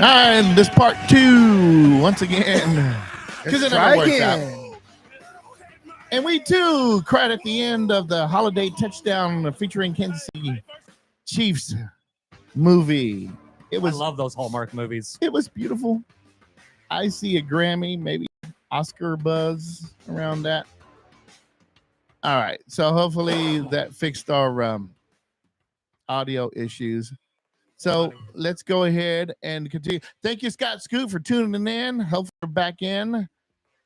And this part 2, once again, because it never works out. And we too cried at the end of the holiday touchdown featuring Kansas City Chiefs movie. I love those Hallmark movies. It was beautiful. I see a Grammy, maybe Oscar buzz around that. All right, so hopefully that fixed our audio issues. So let's go ahead and continue. Thank you, Scott Scoot, for tuning in. Hopefully we're back in.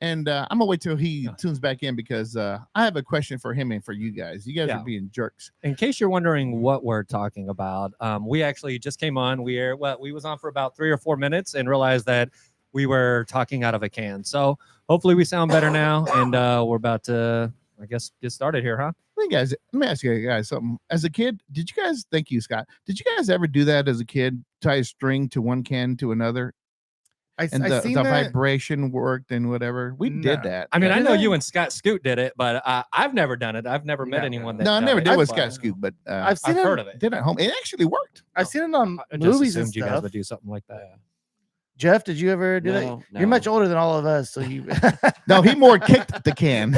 And I'm going to wait till he tunes back in because I have a question for him and for you guys. You guys are being jerks. In case you're wondering what we're talking about, we actually just came on. We was on for about 3 or 4 minutes and realized that we were talking out of a can. So hopefully we sound better now. And we're about to, I guess, get started here, huh? Hey guys, let me ask you guys something. As a kid, did you guys, thank you, Scott, did you guys ever do that as a kid? Tie a string to one can to another? And the vibration worked and whatever. We did that. I mean, I know you and Scott Scoot did it, but I've never done it. I've never met anyone that. No, I never did with Scott Scoot, but I've heard of it. Did it at home. It actually worked. I've seen it on I movies and assumed you guys would do something like that. Jeff, did you ever do that? No. You're much older than all of us, so you. No, he more kicked the can.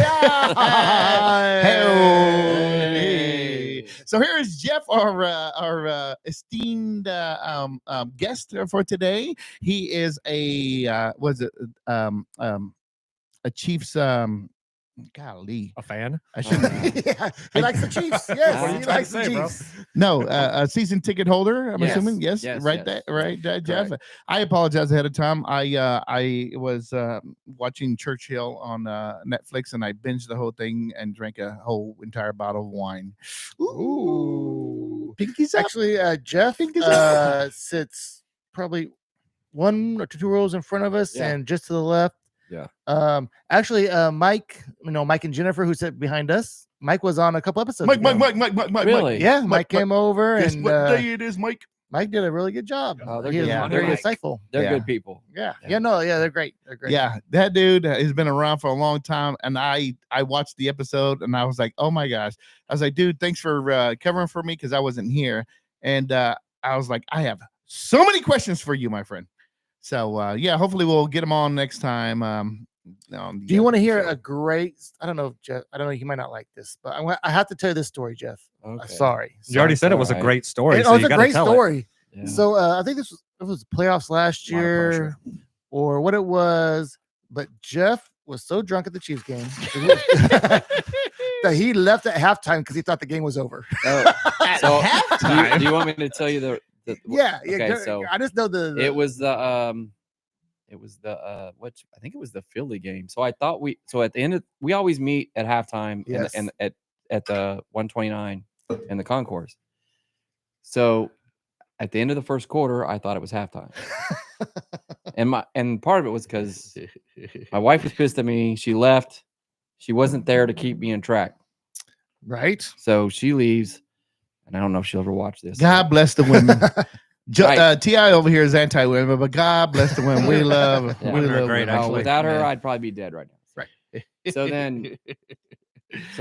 Hey. So here is Jeff, our esteemed guest for today. He is a Chiefs golly, a fan. I should. Yeah, he likes the Chiefs. Yes, he likes the Chiefs. No, a season ticket holder. I'm assuming. Yes, yes, right. yes. There, right, Jeff. I apologize ahead of time. I was watching Churchill on Netflix, and I binged the whole thing and drank a whole entire bottle of wine. Ooh, pinkies up. Actually, Jeff sits probably 1 or 2 rows in front of us, and just to the left. Yeah. Actually, Mike, Mike and Jennifer, who sit behind us. Mike was on a couple episodes. Mike. Really? Yeah, Mike came over. Guess and what day it is, Mike? Mike did a really good job. Oh, He was very insightful. They're good people. Yeah, they're great. They're great. Yeah, that dude has been around for a long time, and I watched the episode, and I was like, oh my gosh. I was like, dude, thanks for covering for me because I wasn't here, and I was like, I have so many questions for you, my friend. So hopefully we'll get him on next time. Do you want to hear a great? I don't know, Jeff. I don't know. He might not like this, but I have to tell you this story, Jeff. Okay. Sorry. You already said it was a great story. It so was you a great story. Yeah. So I think it was playoffs last year, or what it was. But Jeff was so drunk at the Chiefs game that he left at halftime because he thought the game was over. Oh, so halftime? do you want me to tell you the okay, so I just know it was the what I think it was the Philly game. So I thought at the end we always meet at halftime and at the 129 in the concourse. So at the end of the first quarter, I thought it was halftime. and part of it was because my wife was pissed at me. She left. She wasn't there to keep me in track. Right. So she leaves. And I don't know if she'll ever watch this. God bless the women. T.I. over here is anti-women, but God bless the women. We love Women are great, women. actually. Without her, I'd probably be dead right now. Right. So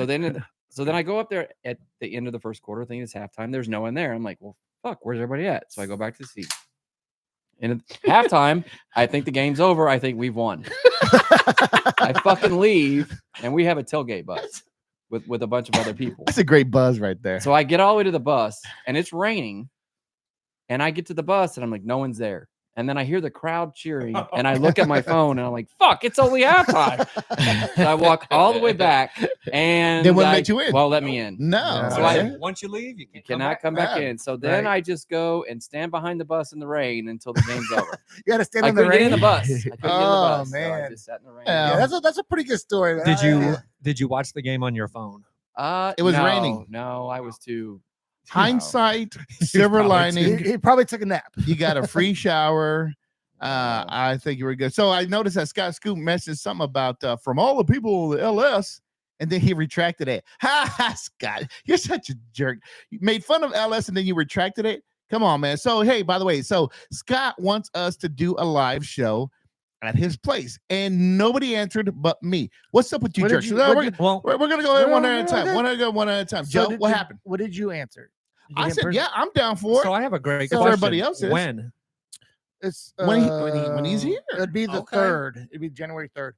then I go up there at the end of the first quarter, thinking it's halftime. There's no one there. I'm like, well, fuck, where's everybody at? So I go back to the seat. And at halftime, I think the game's over. I think we've won. I fucking leave, and we have a tailgate bus with a bunch of other people. That's a great buzz right there. So I get all the way to the bus, and it's raining. And I get to the bus, and I'm like, no one's there. And then I hear the crowd cheering, and I look at my phone, and I'm like, fuck, it's only halftime. So I walk all the way back, and they wouldn't let you in. Well, let me in. No. So once you leave, you cannot come back in. So then I just go and stand behind the bus in the rain until the game's over. You got to stand I in the couldn't rain. get in the bus. I couldn't get in the bus. Man. So I just sat in the rain. Yeah, that's a pretty good story. Did you watch the game on your phone? It was raining. No, I was too. Hindsight, silver lining. He probably took a nap. You got a free shower. I think you were good. So I noticed that Scott Scoop mentioned something about from all the people in the LS, and then he retracted it. Ha, Scott, you're such a jerk. You made fun of LS and then you retracted it. Come on, man. So hey, by the way, so Scott wants us to do a live show at his place, and nobody answered but me. What's up with you, jerks? We're gonna go one at a time. One at a time. Joe, what happened? What did you answer? I said, yeah, I'm down for it. So I have a great question. question. Everybody else is. When? It's when he's here. It'd be the Okay. 3rd. It'd be January 3rd.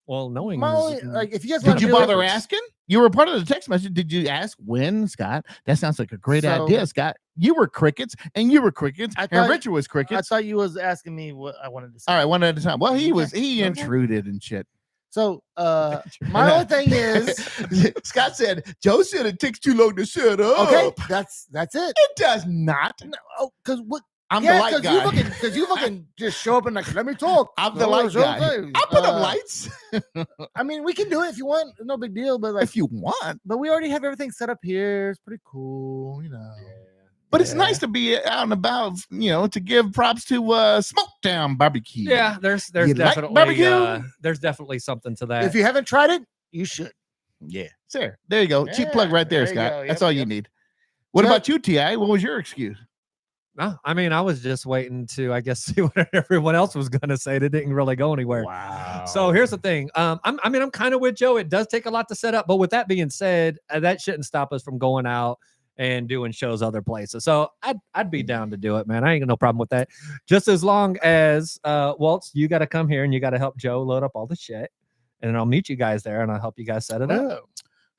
Well, knowing My only, this- like, if you guys want Did to you do bother it, asking? You were part of the text message. Did you ask when, Scott? That sounds like a great So- idea, Scott. You were crickets, and you were crickets, I and thought- Richard was I crickets. thought you was asking me what I wanted to say. All right, one at a time. Well, he Okay. intruded and shit. So my only thing is, Scott said, Joe said it takes too long to set up. okay, that's it. It does not. No, oh, because what? I'm Yeah, the light guy. because you fucking just show up and like, let me talk. I'm the No, light it's guy. okay. I'll put up lights I mean, we can do it if you want. No big deal. But like, if you want. but we already have everything set up here. It's pretty cool, you know. But it's nice to be out and about, to give props to Smoketown Barbecue. yeah, there's You like definitely barbecue? there's definitely something to that. If you haven't tried it, you should. Yeah. There you go. Cheap Yeah, plug right there, there you Scott. go. That's Yep, all you yep. need. What Jeff- about you, T.I.? What was your excuse? No, I mean, I was just waiting to, I guess, see what everyone else was going to say. That didn't really go anywhere. Wow. So here's the thing. I'm kind of with Joe. It does take a lot to set up, but with that being said, that shouldn't stop us from going out and doing shows other places. So I'd be down to do it, man. I ain't got no problem with that. Just as long as Waltz, you got to come here and you got to help Joe load up all the shit, and then I'll meet you guys there and I'll help you guys set it up. Oh.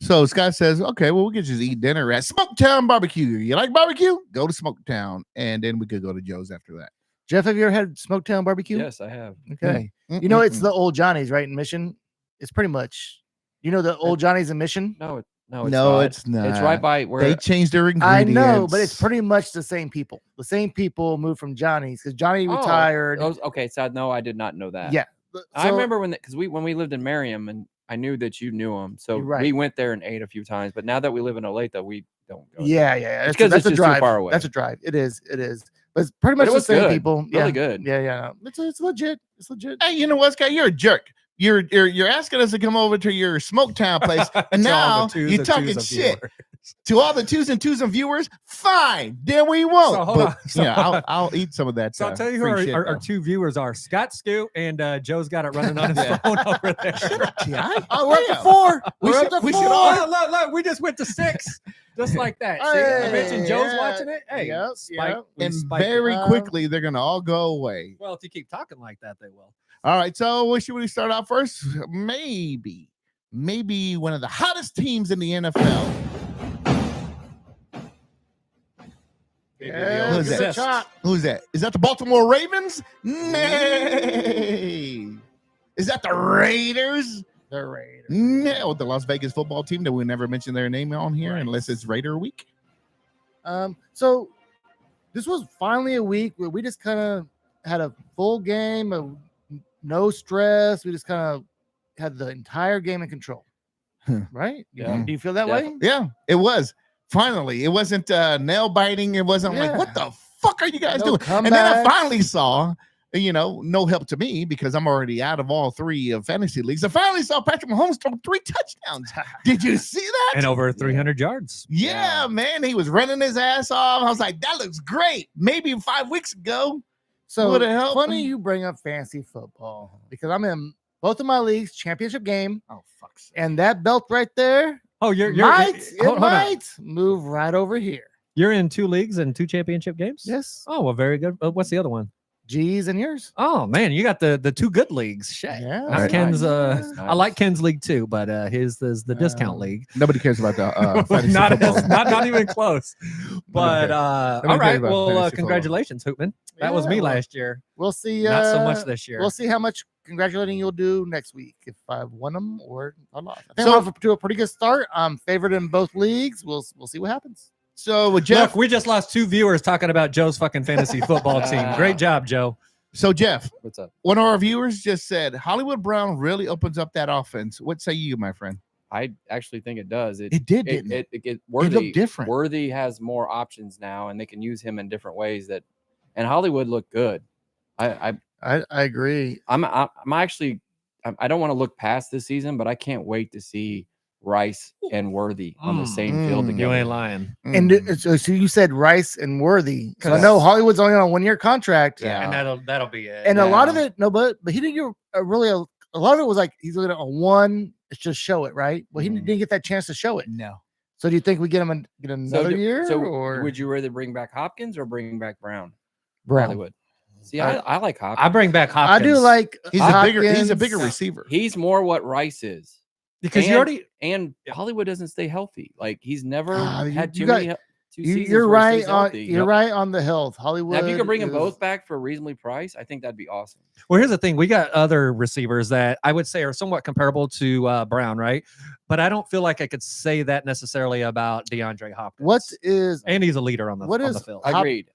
So Scott says, okay, well, we could just eat dinner at Smoketown Barbecue. You like barbecue? Go to Smoketown. And then we could go to Joe's after that. Jeff, have you ever had Smoketown barbecue? Yes, I have. Okay. You know, it's the old Johnny's, right? In Mission. It's pretty much, the old Johnny's in Mission. No, it's No, not. it's not. It's right by where They changed their I ingredients. know, but it's pretty much the same people. The same people moved from Johnny's because Johnny Oh, retired. Okay, so no, I did not know that. Yeah. I So- remember when we lived in Merriam, and I knew that you knew him, so You're right. we went there and ate a few times. But now that we live in Olathe, we don't go. there. Yeah. It's 'cause That's it's a just too drive. far away. That's a drive. It is. But it's pretty But much it the was same good. people. Really Yeah. good. Yeah. It's legit. It's legit. Hey, you know what, Scott? You're a jerk. You're asking us to come over to your Smoketown place, and To all now the twos you're and talking twos of shit viewers. to all the twos and viewers. Fine, then we won't. So hold But, on. So- I'll eat some of that. So I'll tell you who free shit, our though. two viewers are: Scott Scoot and Joe's got it running on his phone over there. T.I.? Oh, we're up Damn. to 4. We We're should- up to we 4. should all- Look, we just went to 6, just like that. See, I mentioned Joe's yeah. watching it. Hey, Yep, spike, yep. we And spiked it. very quickly, they're gonna all go away. Well, if you keep talking like that, they will. All right, so what should we start out first? Maybe one of the hottest teams in the NFL. Yeah, Who's give it a that? shot. Who's that? Is that the Baltimore Ravens? Nay. Is that the Raiders? The Raiders. No, the Las Vegas football team that we never mention their name on here Right. unless it's Raider week. So this was finally a week where we just kind of had a full game of no stress. We just kind of had the entire game in control. Right? Yeah. Do you feel that way? Yeah, it was. Finally, it wasn't nail biting. It wasn't like, Yeah. what the fuck are you guys No doing? And then I comebacks. finally saw, no help to me because I'm already out of all 3 of fantasy leagues. I finally saw Patrick Mahomes throw 3 touchdowns. Did you see that? And over 300 yards. Yeah, man, he was running his ass off. I was like, that looks great. Maybe 5 weeks ago. So Would it help? funny you bring up fantasy football because I'm in both of my leagues, championship game, Oh, fuck's sake. and that belt right there Oh, you're it on. might move right over here. You're in 2 leagues and 2 championship games. Yes. Oh, well, very good. What's the other one? G's and yours. Oh man, you got the 2 good leagues. Shit. Yeah. Not Nice. Ken's. Nice. I like Ken's league too, but his is the discount Um, league. Nobody cares about the fantasy not, football. not even close. But cares. all cares right. about Well, fantasy football. congratulations, Hoopman. That was Yeah, me well, last year. We'll see. Not so much this year. We'll see how much congratulating you'll do next week if I've won them or I lost. I think So- I'm off to a pretty good start. I'm favored in both leagues. We'll see what happens. So with Jeff, Look, we just lost 2 viewers talking about Joe's fucking fantasy football team. Great job, Joe. Jeff, What's up? one of our viewers just said Hollywood Brown really opens up that offense. What say you, my friend? I actually think it does. It did, didn't it? It looked Worthy different. Worthy has more options now, and they can use him in different ways. And Hollywood looked good. I agree. I'm actually I don't want to look past this season, but I can't wait to see Rice and Worthy on the same field Mm. together. You ain't lying. And so you said Rice and Worthy. So I 'Cause- know Hollywood's only on a 1-year contract. Yeah. And that'll be it. And a lot of Yeah. it, no, but he didn't get a lot of it was like he's looking at a 1. It's just show it, right? Well, he Mhm. didn't get that chance to show it. No. So do you think we get another year? So or would you rather bring back Hopkins or bring back Brown? Brown? Hollywood. See, I like Hopkins. I bring back I Hopkins. do like He's Hopkins. a bigger receiver. He's more what Rice is. because you already And Hollywood doesn't stay healthy. Like he's never had you too got- many two seasons. You're where he right stays on. healthy. You're right on the health. Hollywood. Now, if you could bring them is- both back for a reasonably price, I think that'd be awesome. Well, here's the thing. We got other receivers that I would say are somewhat comparable to Brown, right? But I don't feel like I could say that necessarily about DeAndre Hopkins. What is and he's a leader on the, what on is- the field. Agreed.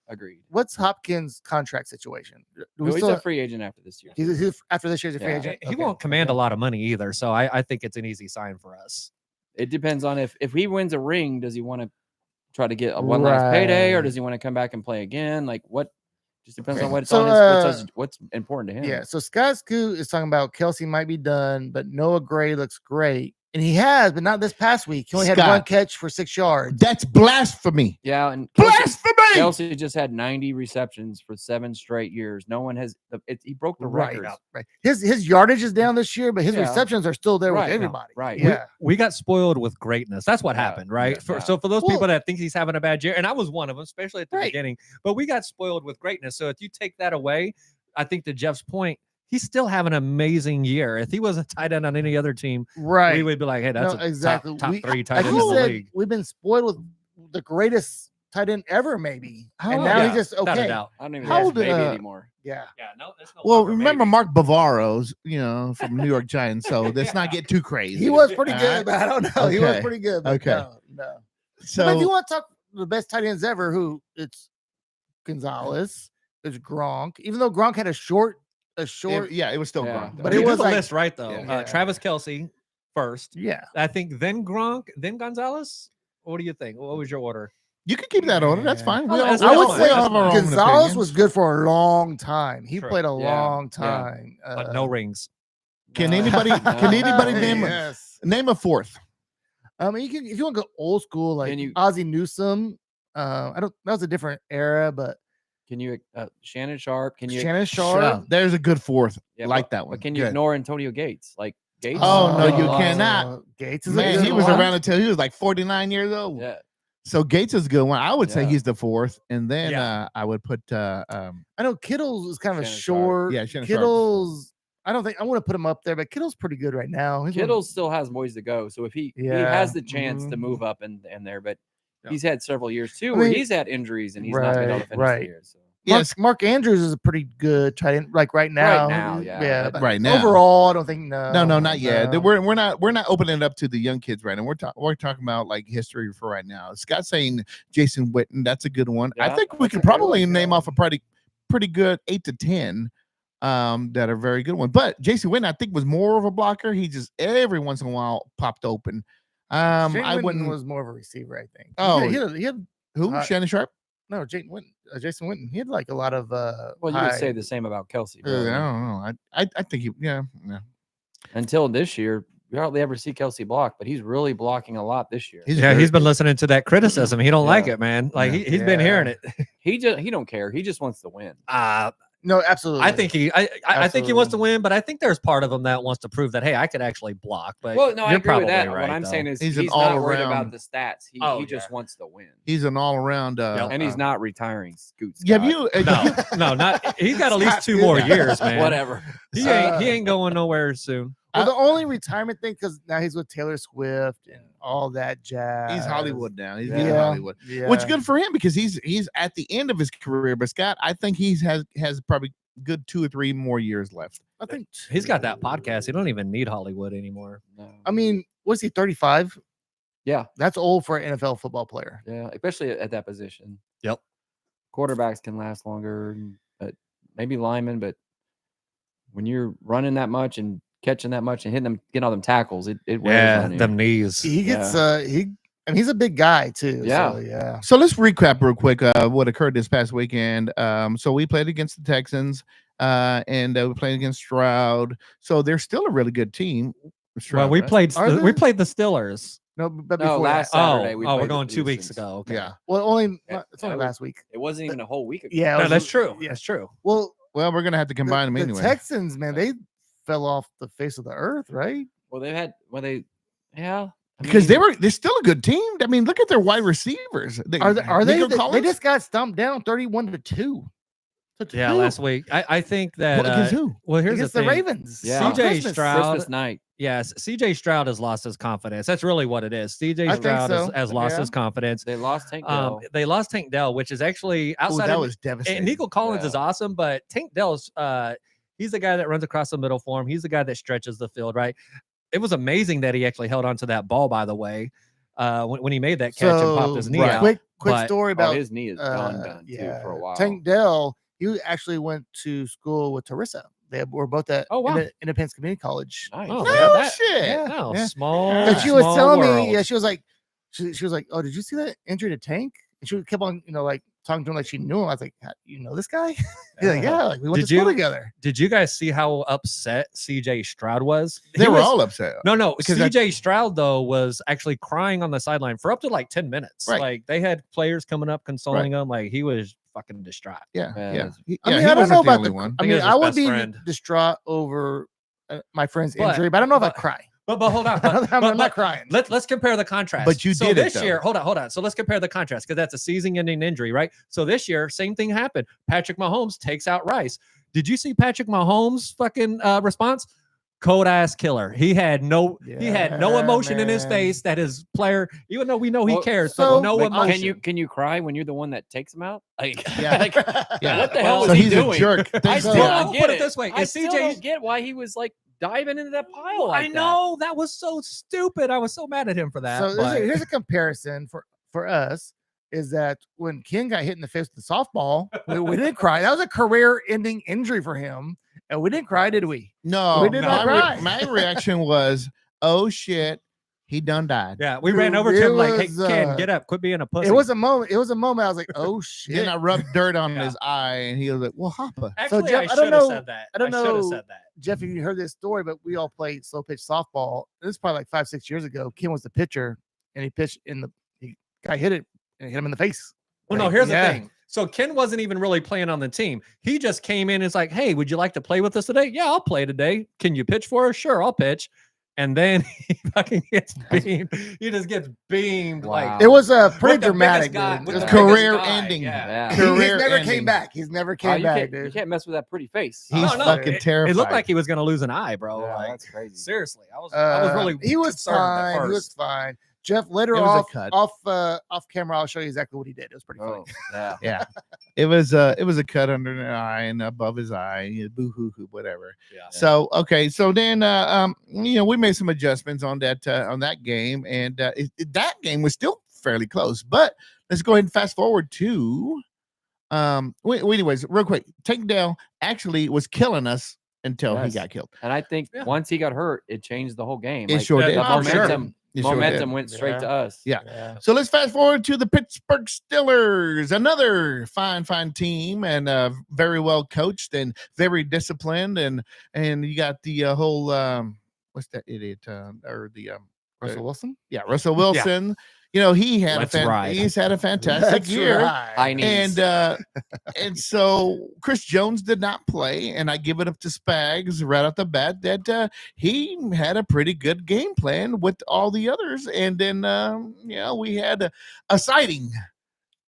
what's Hopkins' contract situation? Do we Well, he's still- a free agent after this year. he's after this year's a free Yeah. agent. He Okay. won't command Okay. a lot of money either, so I think it's an easy sign for us. It depends on if he wins a ring, does he want to try to get one last payday, or Right. does he want to come back and play again? Like what? Just depends on Okay. what's So, on what's important to him. Yeah. So Scott Scoot is talking about Kelsey might be done, but Noah Gray looks great. And he has, but not this past week. He only had one Scott. catch for 6 yards. That's blasphemy. Yeah, and Blasphemy. Kelsey just had 90 receptions for 7 straight years. No one has. He broke the Right. record. Right. His yardage is down this year, but his Yeah. receptions are still there Right, with no, everybody. right. Yeah. We got spoiled with greatness. That's what Yeah, happened, right? yeah. So for those Well- people that think he's having a bad year, and I was one of them, especially at the Right. beginning, but we got spoiled with greatness. So if you take that away, I think to Jeff's point, he's still having an amazing year. If he was a tight end on any other team, Right. we would be like, hey, that's No, a exactly. top We- 3 tight like end you in the said, league. we've been spoiled with the greatest tight end ever, maybe. How And old- now Yeah, he's just without a okay. doubt. I don't even How think old, it's baby uh, anymore. Yeah. Yeah, no, it's no Well, longer remember maybe. Mark Bavaro's, from New York Giants. So let's not get too crazy. He was pretty All good, right? but I don't know. He was Okay. pretty good. But Okay. No. So But if you want to talk the best tight ends ever, who it's Gonzalez, it's Gronk. Even though Gronk had a short, it was still Yeah. Gronk. But You it did was the like- list right though. Yeah. Travis Kelsey first. yeah. I think then Gronk, then Gonzalez. What do you think? What was your order? You can keep that order. That's Yeah. fine. Oh, We all, that's we I would all- fine. we say all have our own Gonzalez was opinions. good for a long time. He True. played a Yeah. long Yeah. time. But no rings. Can No. anybody? No. Can anybody name Yes. name a fourth? You can if you want to go old school like Can you- Ozzie Newsome. I don't. That was a different era, but Can you Shannon Sharp? Can you Shannon Sharp. Yeah. There's a good fourth. Yeah, like but- that one. But can you Good. ignore Antonio Gates? Like Gates? Oh, no, you lost. cannot. Gates is a Man, good he was one. around until he was like 49 years old. Yeah. So Gates is a good one. I would say Yeah. he's the fourth, and then Yeah. I would put I know Kittle's is kind of a Shannon Sharp. short. Yeah, Shannon Sharp. Kittle's. I don't think I want to put him up there, but Kittle's pretty good right now. He's one- Kittle still has ways to go. So if he Yeah. has the chance to Mhm. move up and there, but Yeah. he's had several years too I where mean- he's had injuries and he's not been able to finish Right. the year. So yes, Mark Andrews is a pretty good tight end, like right now. now, yeah. but right now. overall, I don't think no. No, not yet. no. We're not opening it up to the young kids right now. We're talking about like history for right now. Scott saying Jason Witten, that's a good one. I Yeah, think we that's could a good probably one, name yeah. off a pretty good 8 to 10 that are very good ones. But Jason Witten, I think, was more of a blocker. He just every once in a while popped open. Shane I Witten wouldn't. was more of a receiver, I think. Oh. he had Who? uh, Shannon Sharp? no Jason Witten. He had like a lot of well, you high- would say the same about Kelsey. I really. don't know. I think he. Yeah. Until this year, you hardly ever see Kelsey block, but he's really blocking a lot this year. Yeah, he's been listening to that criticism. He don't like Yeah. it, man. Like Yeah. he's been hearing it. He don't care. He just wants to win. No, absolutely. I think I think he wants to win, but I think there's part of him that wants to prove that hey, I could actually block. But Well, no, I you're agree with probably that. right, what I'm though. saying is He's he's, an not worried all-around- about the stats. He Oh, just yeah. wants to win. He's an all around. And he's not retiring. Scoot. Have Scott. you? no, not. He's got at least Scott, 2 more yeah. years, man. Whatever. He ain't going nowhere soon. Well, the only retirement thing because now he's with Taylor Swift and all that jazz. He's Hollywood now. He's Yeah. in Hollywood. Yeah. Which is good for him because he's at the end of his career. But Scott, I think has probably good 2 or 3 more years left. I think He's got that podcast. He don't even need Hollywood anymore. No. I mean, was he 35? Yeah, That's old for an NFL football player. yeah, especially at that position. Yep. Quarterbacks can last longer, but maybe linemen. But when you're running that much and catching that much and hitting them, getting all them tackles, it wears on you. them knees. He gets and he's a big guy too. Yeah. So, yeah. So let's recap real quick what occurred this past weekend. So we played against the Texans, and we played against Stroud. So they're still a really good team. Stroud, Well, we right? played Are we they? played the Steelers. No, but No, before last that. Saturday we we're played going the 2 weeks Houstons. ago. Okay. Yeah. Well, only Yeah, it's only that was- last week. It wasn't even a whole week ago. Yeah, it No, was- that's true. Yeah. That's true. Well, Well, we're gonna have to combine them the anyway. Texans, man, they fell off the face of the earth, right? Well, yeah. I because mean, they're still a good team. I mean, look at their wide receivers. Are they? Nico They Collins? just got stumped down 31-2. Yeah, last week. I think that. Against who? Well, here's Against the the thing. Ravens. Yeah. on CJ Christmas. Stroud. Christmas night. Yes, CJ Stroud has lost his confidence. That's really what it is. I CJ think Stroud so. has lost Yeah. his confidence. They lost Tank Dell. They lost Tank Dell, which is actually Oh, outside that of was devastating. and Nico Collins Yeah. is awesome, but Tank Dell's he's the guy that runs across the middle for him. He's the guy that stretches the field, right? It was amazing that he actually held onto that ball, by the way, when he made that catch and popped his knee right. out. Quick but- story Oh, about his knee is done too for a while. Tank Dell. You actually went to school with Teresa. They were both at Oh, wow. Independence Community College. Nice. Oh, No that- shit. Yeah. No, Yeah. small. Because she was small telling world. me, yeah, she was like, she was like, oh, did you see that injury to Tank? And she kept on, like talking to him like she knew him. I was like, you know this guy? He's like, yeah, like we went Did to school you- together. Did you guys see how upset CJ Stroud was? They He were was- all upset. No, Because CJ Stroud though was actually crying on the sideline for up to like 10 minutes. Right. Like they had players coming up consoling him. Like he was fucking distraught. Yeah, Yeah, yeah. that's- He, I mean, he I don't wasn't know the about only the. one. I think it mean, was I his would best be friend. distraught over my friend's But- injury, but I don't know if I but- cry. But hold on. I'm But, but- not crying. let's compare the contrast. But you so did it, this though. year. Hold on. So let's compare the contrast because that's a season-ending injury, right? So this year, same thing happened. Patrick Mahomes takes out Rice. Did you see Patrick Mahomes' fucking response? Cold ass killer. He had no Yeah, emotion in his man. face that his player, even though we know he Well, cares, so- but no Like, emotion. can you cry when you're the one that takes him out? Like, Yeah. like, Yeah. what the hell So is he he's doing? a jerk. I Thanks still to- Well, don't get put it it this way, I if still CJ don't get why he was like diving into that pile like I know that was so stupid. I was so mad at him for that. So but- here's a comparison for us is that when Ken got hit in the face with the softball, we didn't cry. That was a career-ending injury for him, and we didn't cry, did we? No, We did not cry. my reaction was, oh shit, he done died. yeah, we Dude, ran over it to him like, was, "Hey, Ken, get up, quit being a pussy." It was a moment. It was a moment. I was like, oh shit. Then I rubbed dirt on Yeah. his eye, and he was like, "Well, Hoppa." Actually, Jeff, I I don't should have know- said that. I don't should have know- said that. Jeff, if you heard this story, but we all played slow pitch softball. This is probably like 5-6 years ago. Ken was the pitcher, and he pitched the guy hit it and hit him in the face. Well, no, Like, here's yeah. the thing. So Ken wasn't even really playing on the team. He just came in and was like, "Hey, would you like to play with us today?" "Yeah, I'll play today." "Can you pitch for us?" "Sure, I'll pitch." And then he fucking gets beamed. He just gets beamed. Wow. Like It was with pretty the dramatic. biggest guy- Dude. with It the was biggest career guy, ending. Yeah. Yeah. He's Career never ending. came back. He's never Oh, came you, back, can't, you dude. can't mess with that pretty face. He's No, no, fucking it terrified. looked like he was going to lose an eye, bro. Yeah, like, that's crazy. seriously, I was really. He was concerned at fine. He first. was fine. Jeff, later It was a cut. off camera, I'll show you exactly what he did. It was pretty funny. Oh, yeah. Yeah, it was a cut under the eye and above his eye, boo hoo hoo, whatever. Yeah. So okay, so then we made some adjustments on that game, and that game was still fairly close. But let's go ahead and fast forward to anyways, real quick. Tank Dell actually was killing us until he Yes. got killed. And I think Yeah. once he got hurt, it changed the whole game. It Like, sure yeah, did. the I'm sure. momentum, It sure did. momentum went straight Yeah. to us. Yeah. So let's fast forward to the Pittsburgh Steelers, another fine team, and very well coached and very disciplined, and you got the whole what's that idiot or the Russell Wilson? yeah, Russell Wilson. He had Let's ride. he's had a fantastic That's year. right. High knees. And so Chris Jones did not play, and I give it up to Spags right off the bat that he had a pretty good game plan with all the others. And then we had a sighting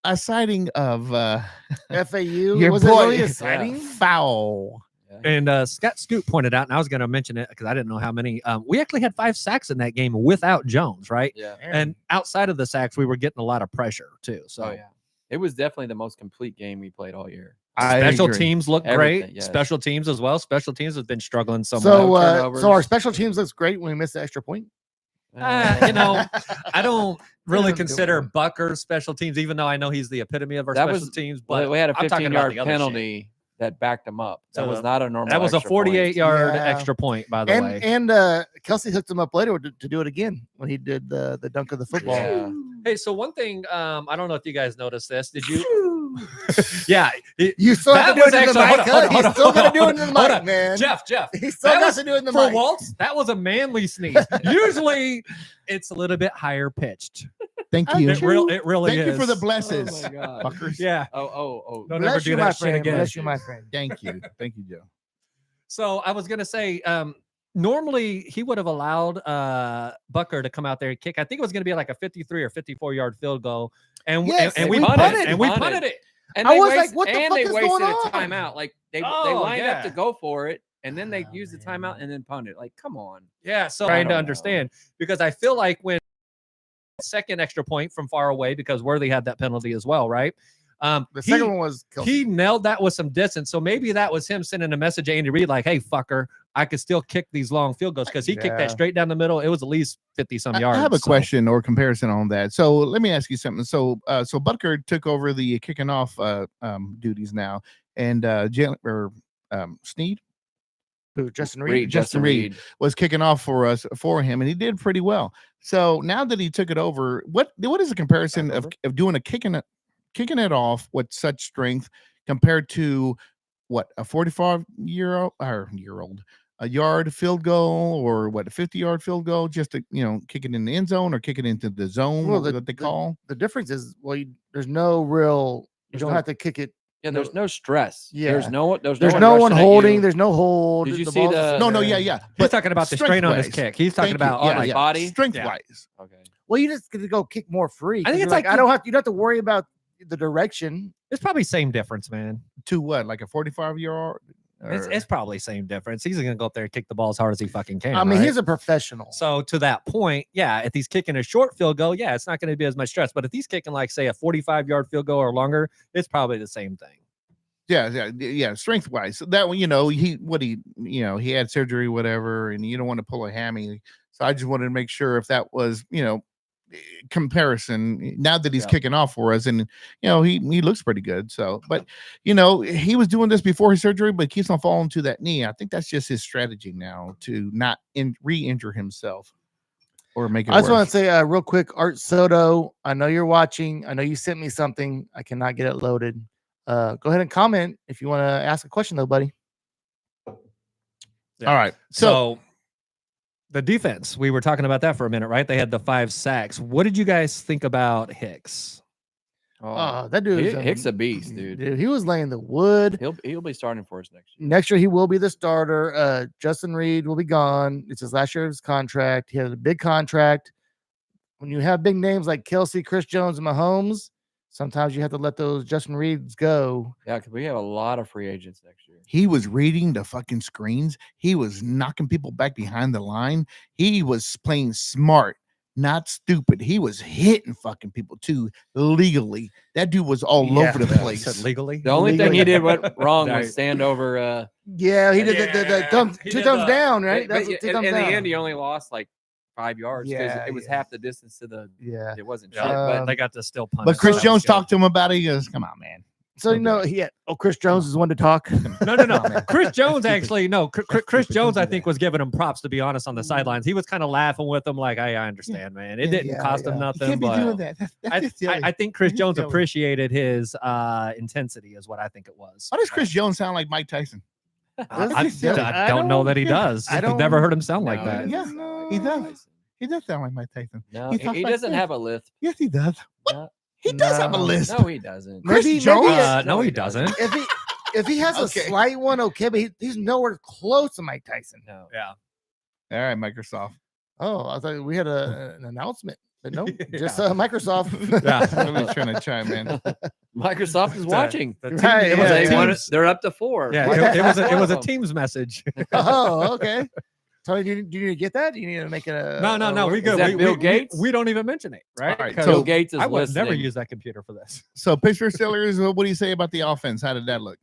of FAU. your Was it boy really a sighting? Foul. And Scott Scoop pointed out, and I was going to mention it because I didn't know how many. We actually had 5 sacks in that game without Jones, right? Yeah. And outside of the sacks, we were getting a lot of pressure too. So Oh, yeah. It was definitely the most complete game we played all year. special agree. teams look Everything, great. yes. Special teams as well. Special teams has been struggling so much. So, turnovers. so our special teams looks great when we miss the extra point. I don't really doesn't do consider it. Bucker's special teams, even though I know he's the epitome of our That special was- teams. Well, But we had a I'm talking about 15-yard the other shit. penalty that backed him up. That So was not a normal. that was a extra point. 48-yard Yeah. extra point, by the way. And Kelsey hooked him up later to do it again when he did the dunk of the football. Yeah. Hey, so one thing, I don't know if you guys noticed this. Did you? Yeah, You still have to That do it was in the actually- mic. hold on, He's hold on, still gonna hold do it on, in the hold mic, on. man. Jeff, He still that got was- to do it in the for mic. Waltz, that was a manly sneeze. Usually, it's a little bit higher pitched. Thank you. It really Thank is. you for the Oh blesses, my God. fuckers. Yeah. Oh. Don't Bless ever do you, that my shit friend. again. Bless you, my friend. Thank you, Joe. So I was gonna say, normally he would have allowed Bucker to come out there and kick. I think it was gonna be like a 53 or 54-yard field goal, and Yes, and we we punted. punted it, and we Punted. punted it. And I they was waste- like, what the and fuck they is wasted going a on? timeout. Like they Oh, lined up to yeah. go for it, and then they Oh, used the man. timeout and then punted. Like, come on. Yeah, so I trying to don't know. understand because I feel like when second extra point from far away because Worthy had that penalty as well, right? The second one was Kelsey. he nailed that with some distance. So maybe that was him sending a message to Andy Reid like, "Hey, fucker, I could still kick these long field goals," because he kicked Yeah. that straight down the middle. It was at least 50 some yards. I have a so- question or comparison on that. So let me ask you something. So Butker took over the kicking off duties now, and Sneed Who, Justin Reed. Justin Reed was kicking off for him, and he did pretty well. So now that he took it over, what is the comparison of doing kicking it off with such strength compared to what a 45-year-old a yard field goal, or what a 50-yard field goal, just to kick it in the end zone or kick it into the zone? Well, What they call The difference is, there's no real. You There's don't no- have to kick it. Yeah, there's no stress. Yeah. There's no one. There's no one rushing at holding. you. There's no hold. Did you the see ball's the- just no, there. yeah. He's But talking about the strain on his strength-wise. kick. He's talking Thank you. about Yeah, like yeah. body? strength-wise. Okay. Well, you just get to go kick more free. I think 'cause it's you're like I don't have. You don't have to worry about the direction. it's probably same difference, man. To what, like a 45-yard? It's probably same difference. He's gonna go up there and kick the ball as hard as he fucking can. I mean, right? he's a professional. So to that point, yeah, if he's kicking a short field goal, yeah, it's not going to be as much stress. But if he's kicking like say a 45-yard field goal or longer, it's probably the same thing. Yeah. Strength-wise, so that one, he had surgery, whatever, and you don't want to pull a hammy. So I just wanted to make sure if that was, comparison. Now that he's kicking off for us, and he looks pretty good. So, but he was doing this before his surgery, but keeps on falling to that knee. I think that's just his strategy now to not re-injure himself or make it I just worse. want to say real quick, Art Soto. I know you're watching. I know you sent me something. I cannot get it loaded. Go ahead and comment if you want to ask a question, though, buddy. All right. So the defense, we were talking about that for a minute, right? They had the 5 sacks. What did you guys think about Hicks? Oh, that dude. Hicks a beast, dude. He was laying the wood. He'll be starting for us next year. Next year, he will be the starter. Justin Reed will be gone. It's his last year of his contract. He had a big contract. When you have big names like Kelsey, Chris Jones, and Mahomes, sometimes you have to let those Justin Reeds go. Yeah, because we have a lot of free agents next year. He was reading the fucking screens. He was knocking people back behind the line. He was playing smart, not stupid. He was hitting fucking people too legally. That dude was all Yeah. over the Said place. legally. The only thing he did wrong Right. was stand over. Yeah, he did the thumbs, he two did thumbs the- down, right? But That's in what two thumbs the down. end, he only lost like 5 yards because Yeah, it was yeah. half the distance to the. Yeah. It wasn't Yeah, shit. Um, But they got to still punish. But Chris him. Jones talked to him about it. He goes, "Come on, man." So Chris Jones is one to talk. No. Chris Jones actually, Chris Jones, I think, was giving him props, to be honest, on the sidelines. He was kind of laughing with him, like, I understand, man. It didn't Yeah, cost him yeah. You nothing. can't be But doing that. That's just silly. I think Chris He's Jones silly. appreciated his intensity, is what I think it was. Why does Chris Jones sound like Mike Tyson? I don't know that he does. I I've don't- never heard him sound like No, that. Yeah, no, he does. Tyson. He does sound like Mike Tyson. No, He he, talks he like doesn't this. have a lisp. Yes, he does. No, He does have a No. list. no, he doesn't. Chris Maybe Jones? No, he doesn't. if he has a Okay. slight one, okay, but he's nowhere close to Mike Tyson. No. Yeah. All right, Microsoft. Oh, I thought we had an announcement, but no, Yeah. just Microsoft. Yeah. Somebody's trying to chime in. Microsoft is watching. The Right, it was yeah, a yeah. Teams- They're up to 4. Yeah, it was a Teams message. Oh, okay. So do you need to get that? Do you need to make it a No, we Is good. that Bill Gates? We don't even mention it, right? All right, 'Cause so Bill Gates is I would listening. never use that computer for this. So Pittsburgh Steelers, what do you say about the offense? How did that look?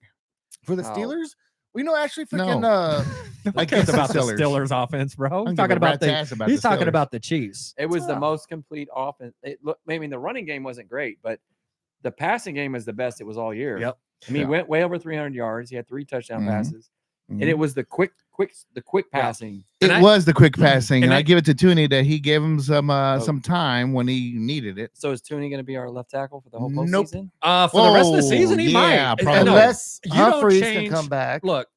for the Oh. Steelers? We know actually freaking No. I Like cares the about the Steelers. Steelers offense, bro. I'm He's giving talking about rat's ass about he's the talking Steelers. about the Chiefs. It was the tough. most complete offense. I mean, the running game wasn't great, but the passing game was the best it was all year. Yep. I mean, Yeah. he went way over 300 yards. He had 3 touchdown Mhm. passes, and it was the quick passing. It And was the quick passing, and and I I- give it to Tooney that he gave him some time when he needed it. So is Tooney going to be our left tackle for the whole Nope. postseason? For the rest of the Whoa, season, he yeah, might. probably. No, unless you don't Humphreys can change- come back. Look,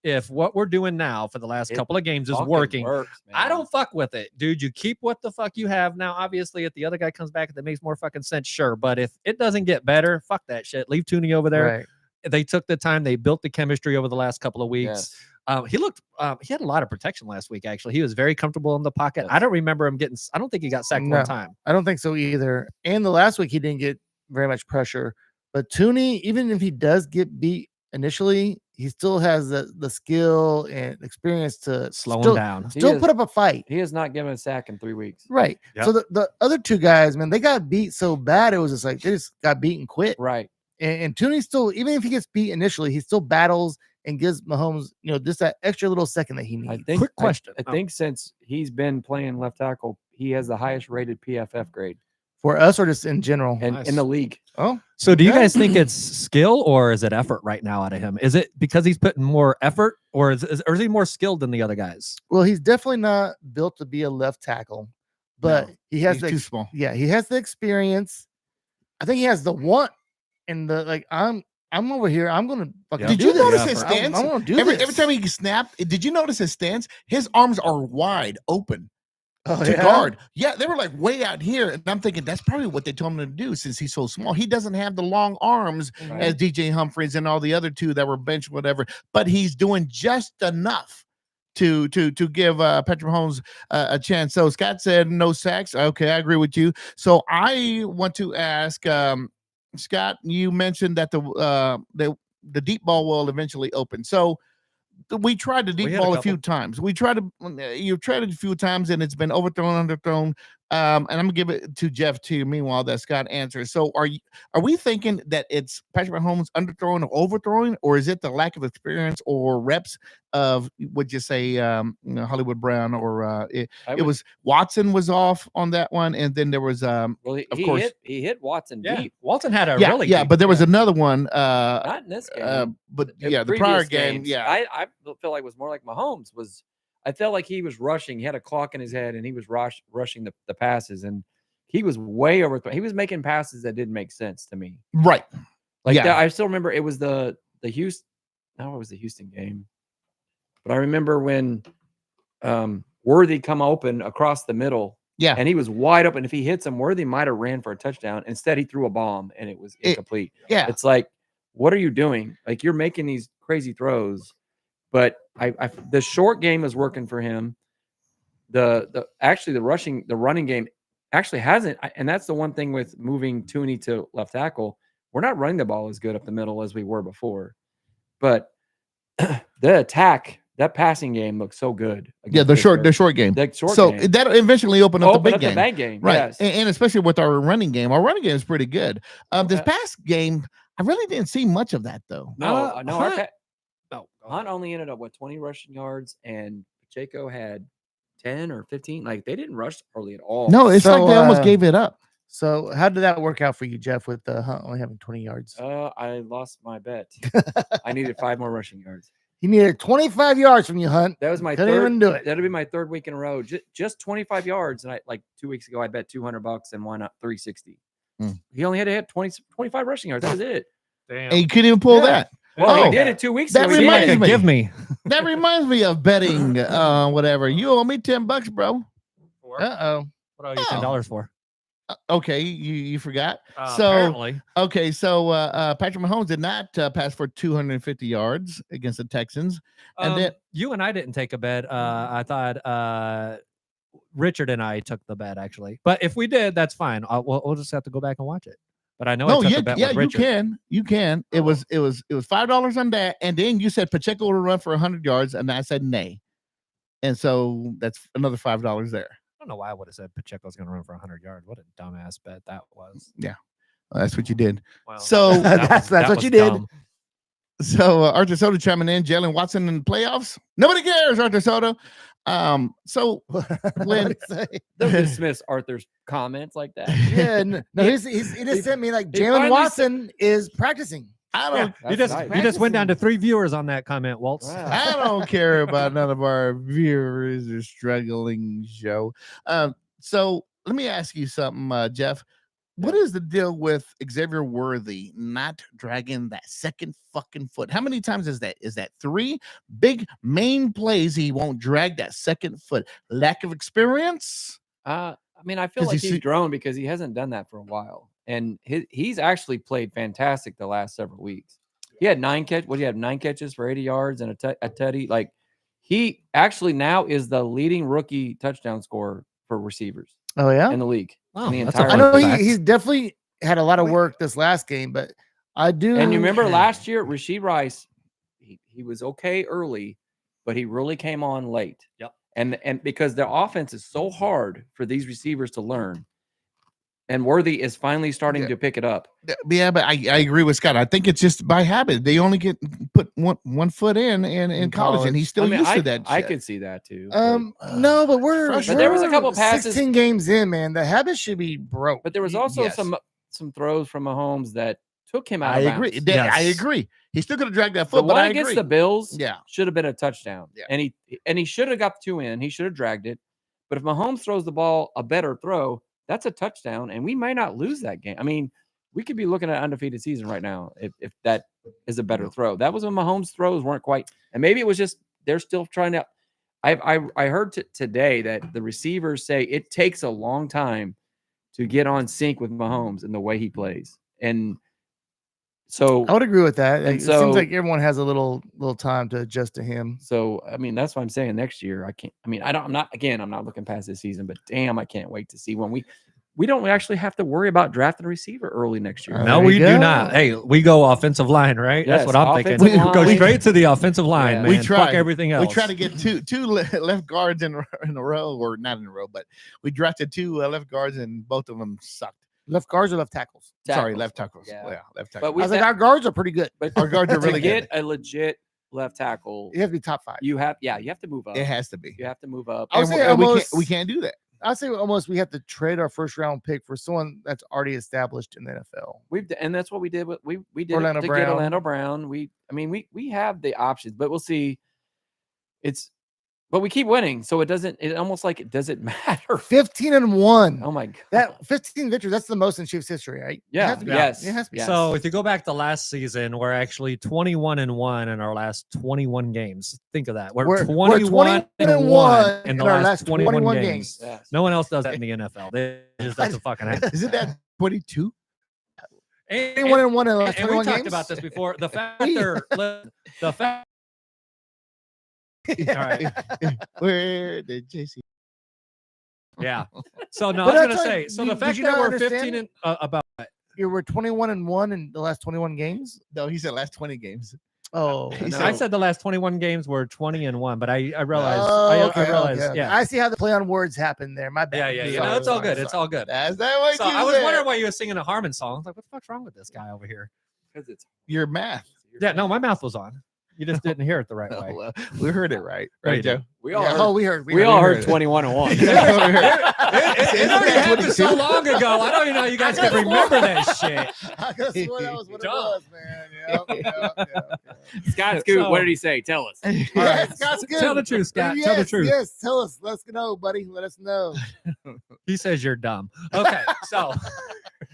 if what we're doing now for the last It couple of games is Fucking working, works, man. I don't fuck with it, dude. You keep what the fuck you have now. Obviously, if the other guy comes back that makes more fucking sense, sure. But if it doesn't get better, fuck that shit. Leave Tooney over there. Right. They took the time. They built the chemistry over the last couple of weeks. Yes. He looked. He had a lot of protection last week. Actually, he was very comfortable in the pocket. Yes. I don't remember him getting. I don't think he got sacked No. one time. I don't think so either. And the last week he didn't get very much pressure. But Tooney, even if he does get beat initially, he still has the skill and experience to Slow him still, down. still He put up a fight. He has not given a sack in 3 weeks. Right. Yep. So the other two guys, man, they got beat so bad it was just like they just got beat and quit. Right. And Tooney still, even if he gets beat initially, he still battles and gives Mahomes, just that extra little second that he needs. I think. Quick question. I think since he's been playing left tackle, he has the highest rated PFF grade For us or just in general. and Nice. in the league. Oh, So do you okay. guys think it's skill or is it effort right now out of him? Is it because he's putting more effort or is he more skilled than the other guys? Well, he's definitely not built to be a left tackle, but No, he has He's too small. Yeah, he has the experience. I think he has the want and the like. I'm over here. I'm gonna fucking. Yeah. Did do you this. notice Yeah, his for- stance? I'm gonna do Every this. time he snapped, did you notice his stance? His arms are wide open Oh, to yeah? guard. Yeah, they were like way out here. And I'm thinking that's probably what they told him to do since he's so small. He doesn't have the long arms Right. as DJ Humphries and all the other two that were benched, whatever, but he's doing just enough to give Patrick Mahomes a chance. So Scott said no sacks. Okay, I agree with you. So I want to ask Scott, you mentioned that the deep ball will eventually open. So we tried the We deep had a ball a couple. few times. We tried to you've tried it a few times and it's been overthrown, underthrown. And I'm gonna give it to Jeff too. Meanwhile, that Scott answers. So are we thinking that it's Patrick Mahomes underthrowing or overthrowing, or is it the lack of experience or reps of would you say Hollywood Brown or it was Watson was off on that one, and then there was Well, of course. he hit Watson Yeah. deep. Walton had a yeah, really yeah, deep- but there was yeah. another one Not in this game. but in yeah, the prior previous game, games. yeah. I feel like it was more like Mahomes was. I felt like he was rushing. He had a clock in his head, and he was rushing the passes, and he was way overthrown. He was making passes that didn't make sense to me. Right. Like Yeah. I still remember it was the Houston. No, it was the Houston game, but I remember when Worthy come open across the middle. Yeah. And he was wide open. If he hits him, Worthy might have ran for a touchdown. Instead, he threw a bomb, and it was incomplete. Yeah. It's like, what are you doing? Like you're making these crazy throws, but the short game is working for him. The running game actually hasn't, and that's the one thing with moving Tooney to left tackle. We're not running the ball as good up the middle as we were before, but the attack, that passing game looks so good. Yeah, against the Pittsburgh. short game. The short So game. that eventually opened up the big game. big game, Right. yes. And especially with our running game. Our running game is pretty good. This Okay. past game, I really didn't see much of that though. No, Hunt- no. Hunt only ended up with 20 rushing yards, and Pacheco had 10 or 15. Like they didn't rush hardly at all. No, it's So, like they almost gave it up. So how did that work out for you, Jeff, with Hunt only having 20 yards? I lost my bet. I needed 5 more rushing yards. He needed 25 yards from you, Hunt. That was my Couldn't third. even do it. That'll be my third week in a row. Just 25 yards, and I like 2 weeks ago I bet $200 and won up 360. Mm. He only had to hit 25 rushing yards. That was it. Damn. And you couldn't even pull Yeah. that. Well, Oh, he did it 2 weeks that ago. He reminds did it. me. Give me. That reminds me of betting whatever. You owe me $10, bro. Uh-oh. What are you $10 for? Okay, you forgot. So Apparently. okay, so Patrick Mahomes did not pass for 250 yards against the Texans. And then You and I didn't take a bet. I thought Richard and I took the bet actually. But if we did, that's fine. We'll just have to go back and watch it. But I know I took a bet with you Richard. can. It was $5 on that, and then you said Pacheco will run for 100 yards, and I said nay, and so that's another $5 there. I don't know why I would have said Pacheco's going to run for 100 yards. What a dumbass bet that was. That's what you did. Well, So That's what was you did. dumb. So Arthur Soto chiming in, Jalen Watson in the playoffs. Nobody cares, Arthur Soto. So when What'd he say? Don't dismiss Arthur's comments like that. Yeah, no, he just sent me like he Jalen finally Watson is practicing. I don't You That's just nice. you just went down to 3 viewers on that comment, Waltz. Wow. I don't care about none of our viewers or struggling show. So let me ask you something, Jeff. What is the deal with Xavier Worthy not dragging that second fucking foot? How many times is that? Is that 3 big main plays he won't drag that second foot? Lack of experience? I mean, I feel 'Cause like you he's see- grown because he hasn't done that for a while, and he's actually played fantastic the last several weeks. He had 9 catch. What do you have? 9 catches for 80 yards and a tutty. Like he actually now is the leading rookie touchdown scorer for receivers Oh yeah, in the league. Oh, in the that's a entire I fun know fact. he's definitely had a lot of work this last game, but I do. And you remember last year, Rashid Rice, he was okay early, but he really came on late. Yep. And because the offense is so hard for these receivers to learn, and Worthy is finally starting to pick it up. Yeah, but I agree with Scott. I think it's just by habit. They only get put one foot in college, and he's still used to that. I shit. could see that too. No, but we're there was a couple passes. 16 games in, man. The habit should be broke. But there was also Yes. some throws from Mahomes that took him out I of agree. bounds. I agree. He still could have dragged that The foot, but one I against agree. the Bills Yeah. should have been a touchdown. Yeah. And he should have got the 2 in. He should have dragged it. But if Mahomes throws the ball a better throw, that's a touchdown, and we might not lose that game. I mean, we could be looking at an undefeated season right now if that is a better throw. That was when Mahomes' throws weren't quite, and maybe it was just they're still trying to. I heard today that the receivers say it takes a long time to get on sync with Mahomes and the way he plays, and so I would agree with that. And It so- seems like everyone has a little time to adjust to him. So I mean, that's what I'm saying. Next year, I can't. I mean, I'm not looking past this season, but damn, I can't wait to see when we don't actually have to worry about drafting a receiver early next year. No, There we you do go. not. Hey, we go offensive line, right? Yes, That's what I'm thinking. offensive We go line. straight to the offensive line, Yeah. man. We tried. Fuck everything else. We try to get two left guards in a row, or not in a row, but we drafted 2 left guards, and both of them sucked. Left guards or left tackles? Sorry, Tackles. left tackles. Yeah. Yeah, left tackles. But I we was like, our guards are pretty good. but Our guards are to really get good. a legit left tackle, You have to be top 5. you have to move up. It has to be. You have to move up. I would And say we almost- can't do that. I'd say almost we have to trade our first round pick for someone that's already established in the NFL. And that's what we did. We did Orlando it to Brown. get Orlando Brown. We have the options, but we'll see. But we keep winning, so it almost like it doesn't matter. 15-1. Oh my god, That 15 victories, that's the most in Chiefs history, right? It Yeah, has to be. yes, It has to be. yes. So if you go back to last season, we're actually 21-1 in our last 21 games. Think of that. We're 21-1 in the last 21 games. yes. No one else does that in the NFL. They just doesn't fucking happen. Isn't that 22? And, 21-1 in the last and 21 we talked games. about this before. The fact the fact. All right. Where did JC? Yeah. So no, But I was that's gonna like, say. So did- the did fact you that not we're understand 15 and about You were 21-1 in the last 21 games. No, he said last 20 games. Oh, He no. I said the last 21 games were 20-1, but I realized Oh, I realized okay. yeah. I see how the play on words happened there. My bad. Yeah. Sorry, No, it's all sorry, good. It's sorry. all good. That's that way. So I was wondering why you were singing a Harmon song. I was like, what the fuck's wrong with this guy over here? Because it's Your math. Yeah, no, my mouth was on. You just didn't hear it the right Oh, way. well, we heard it right, No, right, you Joe? we all Yeah, heard, oh, we heard. we all heard heard it. 21-1. It already happened so long ago. I don't even know how you guys can remember that shit. I could have sworn that was what it Dumb. was, man. Yeah. Scott Scoot, So- what did he say? Tell us. All All right, right, Scott's good. Tell the truth, Scott. Yes, Tell the truth. Yes, tell us. Let us know, buddy. Let us know. He says you're dumb. Okay, so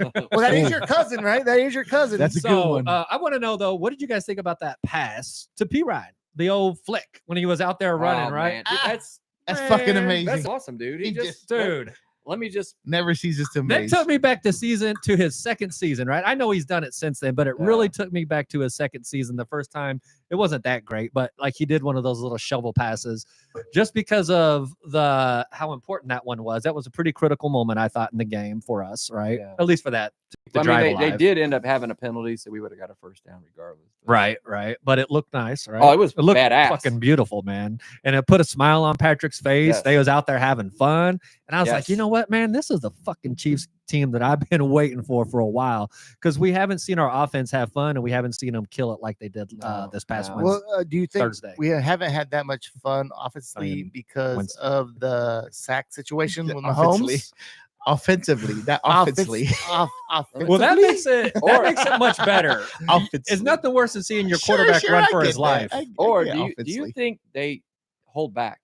Well, that is your cousin, right? That is your cousin. That's a good so one. I want to know though, what did you guys think about that pass to P Ride, the old flick when he was out there running, Oh, right? man. Dude, that's That's fucking Man, amazing. that's awesome, dude. He He just Dude, Let me just Never ceases to that amaze. took me back to his second season, right? I know he's done it since then, but it really took me back to his second season. The first time it wasn't that great, but like he did one of those little shovel passes just because of how important that one was. That was a pretty critical moment, I thought, in the game for us, right? Yeah. At least for that. to I drive mean, they alive. did end up having a penalty, so we would have got a first down regardless. Right. But it looked nice, right? Oh, it was looked badass. fucking beautiful, man. And it put a smile on Patrick's face. Yes. They was out there having fun. And I was like, Yes. you know what, man? This is the fucking Chiefs team that I've been waiting for a while because we haven't seen our offense have fun and we haven't seen them kill it like they did No, this past no. Wednesday. Well, do you think Thursday. we haven't had that much fun offensively because Wednesday. of the sack situation with Offensively. Mahomes? Offensively, not offensively. Well, that makes it much better. Offensively. It's nothing worse than seeing your Sure, quarterback sure, run I for get his that. life. I Or get do you offensively. think they hold back?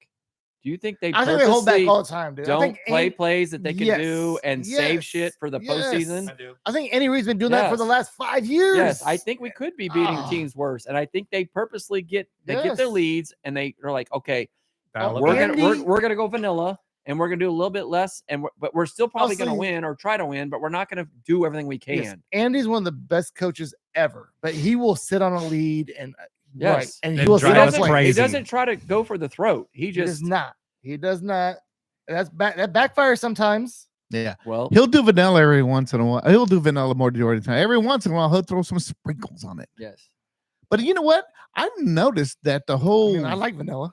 Do you think they I think they hold back purposely all the time, dude. I don't think play any- plays that they can do Yes, and save yes, shit for the yes. postseason? do. I think Andy Reid's been doing that for the Yes. last 5 years. Yes, I think we could be beating Ah. teams worse, and I think they purposely get their Yes. leads, and they're like, okay, Dial it we're back. gonna Andy- we're gonna go vanilla, and we're gonna do a little bit less, but we're still probably gonna Also- win or try to win, but we're not gonna do everything we can. Yes, Andy's one of the best coaches ever, but he will sit on a lead and Yes. and he And will drive sit on us a play. crazy. He doesn't try to go for the throat. He He just does not. He does not. That backfires sometimes. Yeah. Well, He'll do vanilla every once in a while. He'll do vanilla more during the time. Every once in a while, he'll throw some sprinkles on it. yes. But you know what? I've noticed that the I whole. mean, I like vanilla.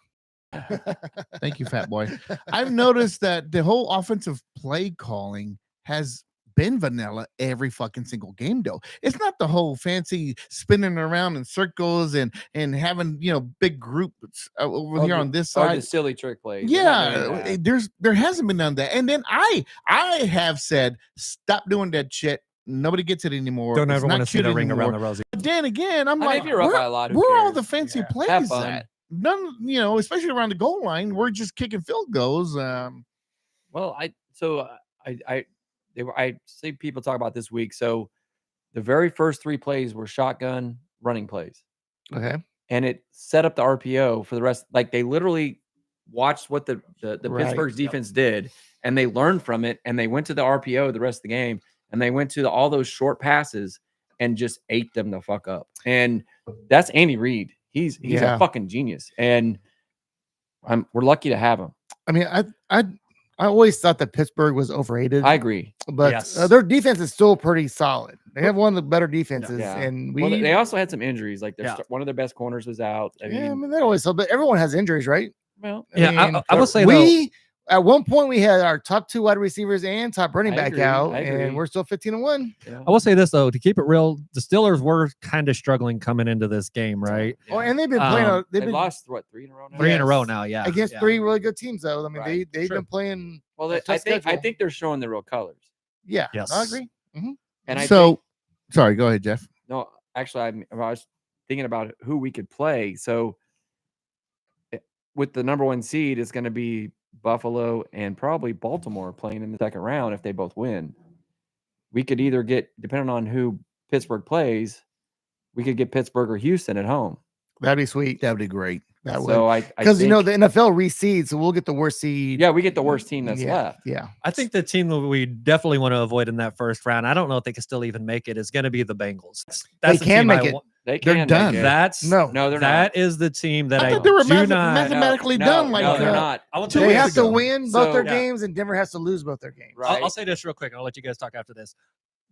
Thank you, fat boy. I've noticed that the whole offensive play calling has been vanilla every fucking single game, though. It's not the whole fancy spinning around in circles and having big groups over here on this Or side. the silly trick plays. They're not doing Yeah, that. there hasn't been none of that. And then I have said stop doing that shit. Nobody gets it anymore. Don't It's ever not want to see cute the ring anymore. around the rosy. But then again, I'm I mean, like, if you're up by a lot, who where are all cares? the fancy Yeah. plays Have fun. at? None, especially around the goal line. We're just kicking field goals. Well, I see people talk about this week. So the very first 3 plays were shotgun running plays, Okay. and it set up the RPO for the rest. Like they literally watched what the Right. Pittsburgh's defense did, and they learned from it, and they went to the RPO the rest of the game, and they went to all those short passes and just ate them the fuck up. And that's Andy Reid. He's Yeah. a fucking genius, and we're lucky to have him. I mean, I always thought that Pittsburgh was overrated. I agree. but Yes. their defense is still pretty solid. They have one of the better defenses, Yeah. and Well, they also had some injuries. Like Yeah. one of their best corners was out. I yeah, I mean, mean they always. But everyone has injuries, right? well, Yeah, I will say we at one point we had our top 2 wide receivers and top running I back agree, out, I agree. and we're still 15-1. yeah. I will say this though, to keep it real, the Steelers were kind of struggling coming into this game, right? Oh, and they've been playing. They They've been lost 3 in a row now. 3 in a row Yes. now, yeah. against yeah. 3 really good teams, though. I mean, Right. they've True. been playing. Well, a tough I schedule. think they're showing the real colors. Yeah, Yes. I agree. And I So, think, sorry, go ahead, Jeff. no, actually, I was thinking about who we could play. So with the number 1 seed, it's going to be Buffalo and probably Baltimore playing in the second round if they both win. We could either get, depending on who Pittsburgh plays, we could get Pittsburgh or Houston at home. That'd be sweet. That'd be great. That would. So I Because think, the NFL reseeds, so we'll get the worst seed. yeah, we get the worst team that's yeah, left. Yeah. I think the team that we definitely want to avoid in that first round, I don't know if they can still even make it, is going to be the Bengals. That's the can team make I it. wa- They They're can make done. it. That's No, No, they're that not. is the team that I I thought they were do not. mathematically No, done. Like no, they're not. I will Two tell They you have weeks to ago. win both their So- games, and Denver has to lose both their games. Right. I'll say this real quick, and I'll let you guys talk after this.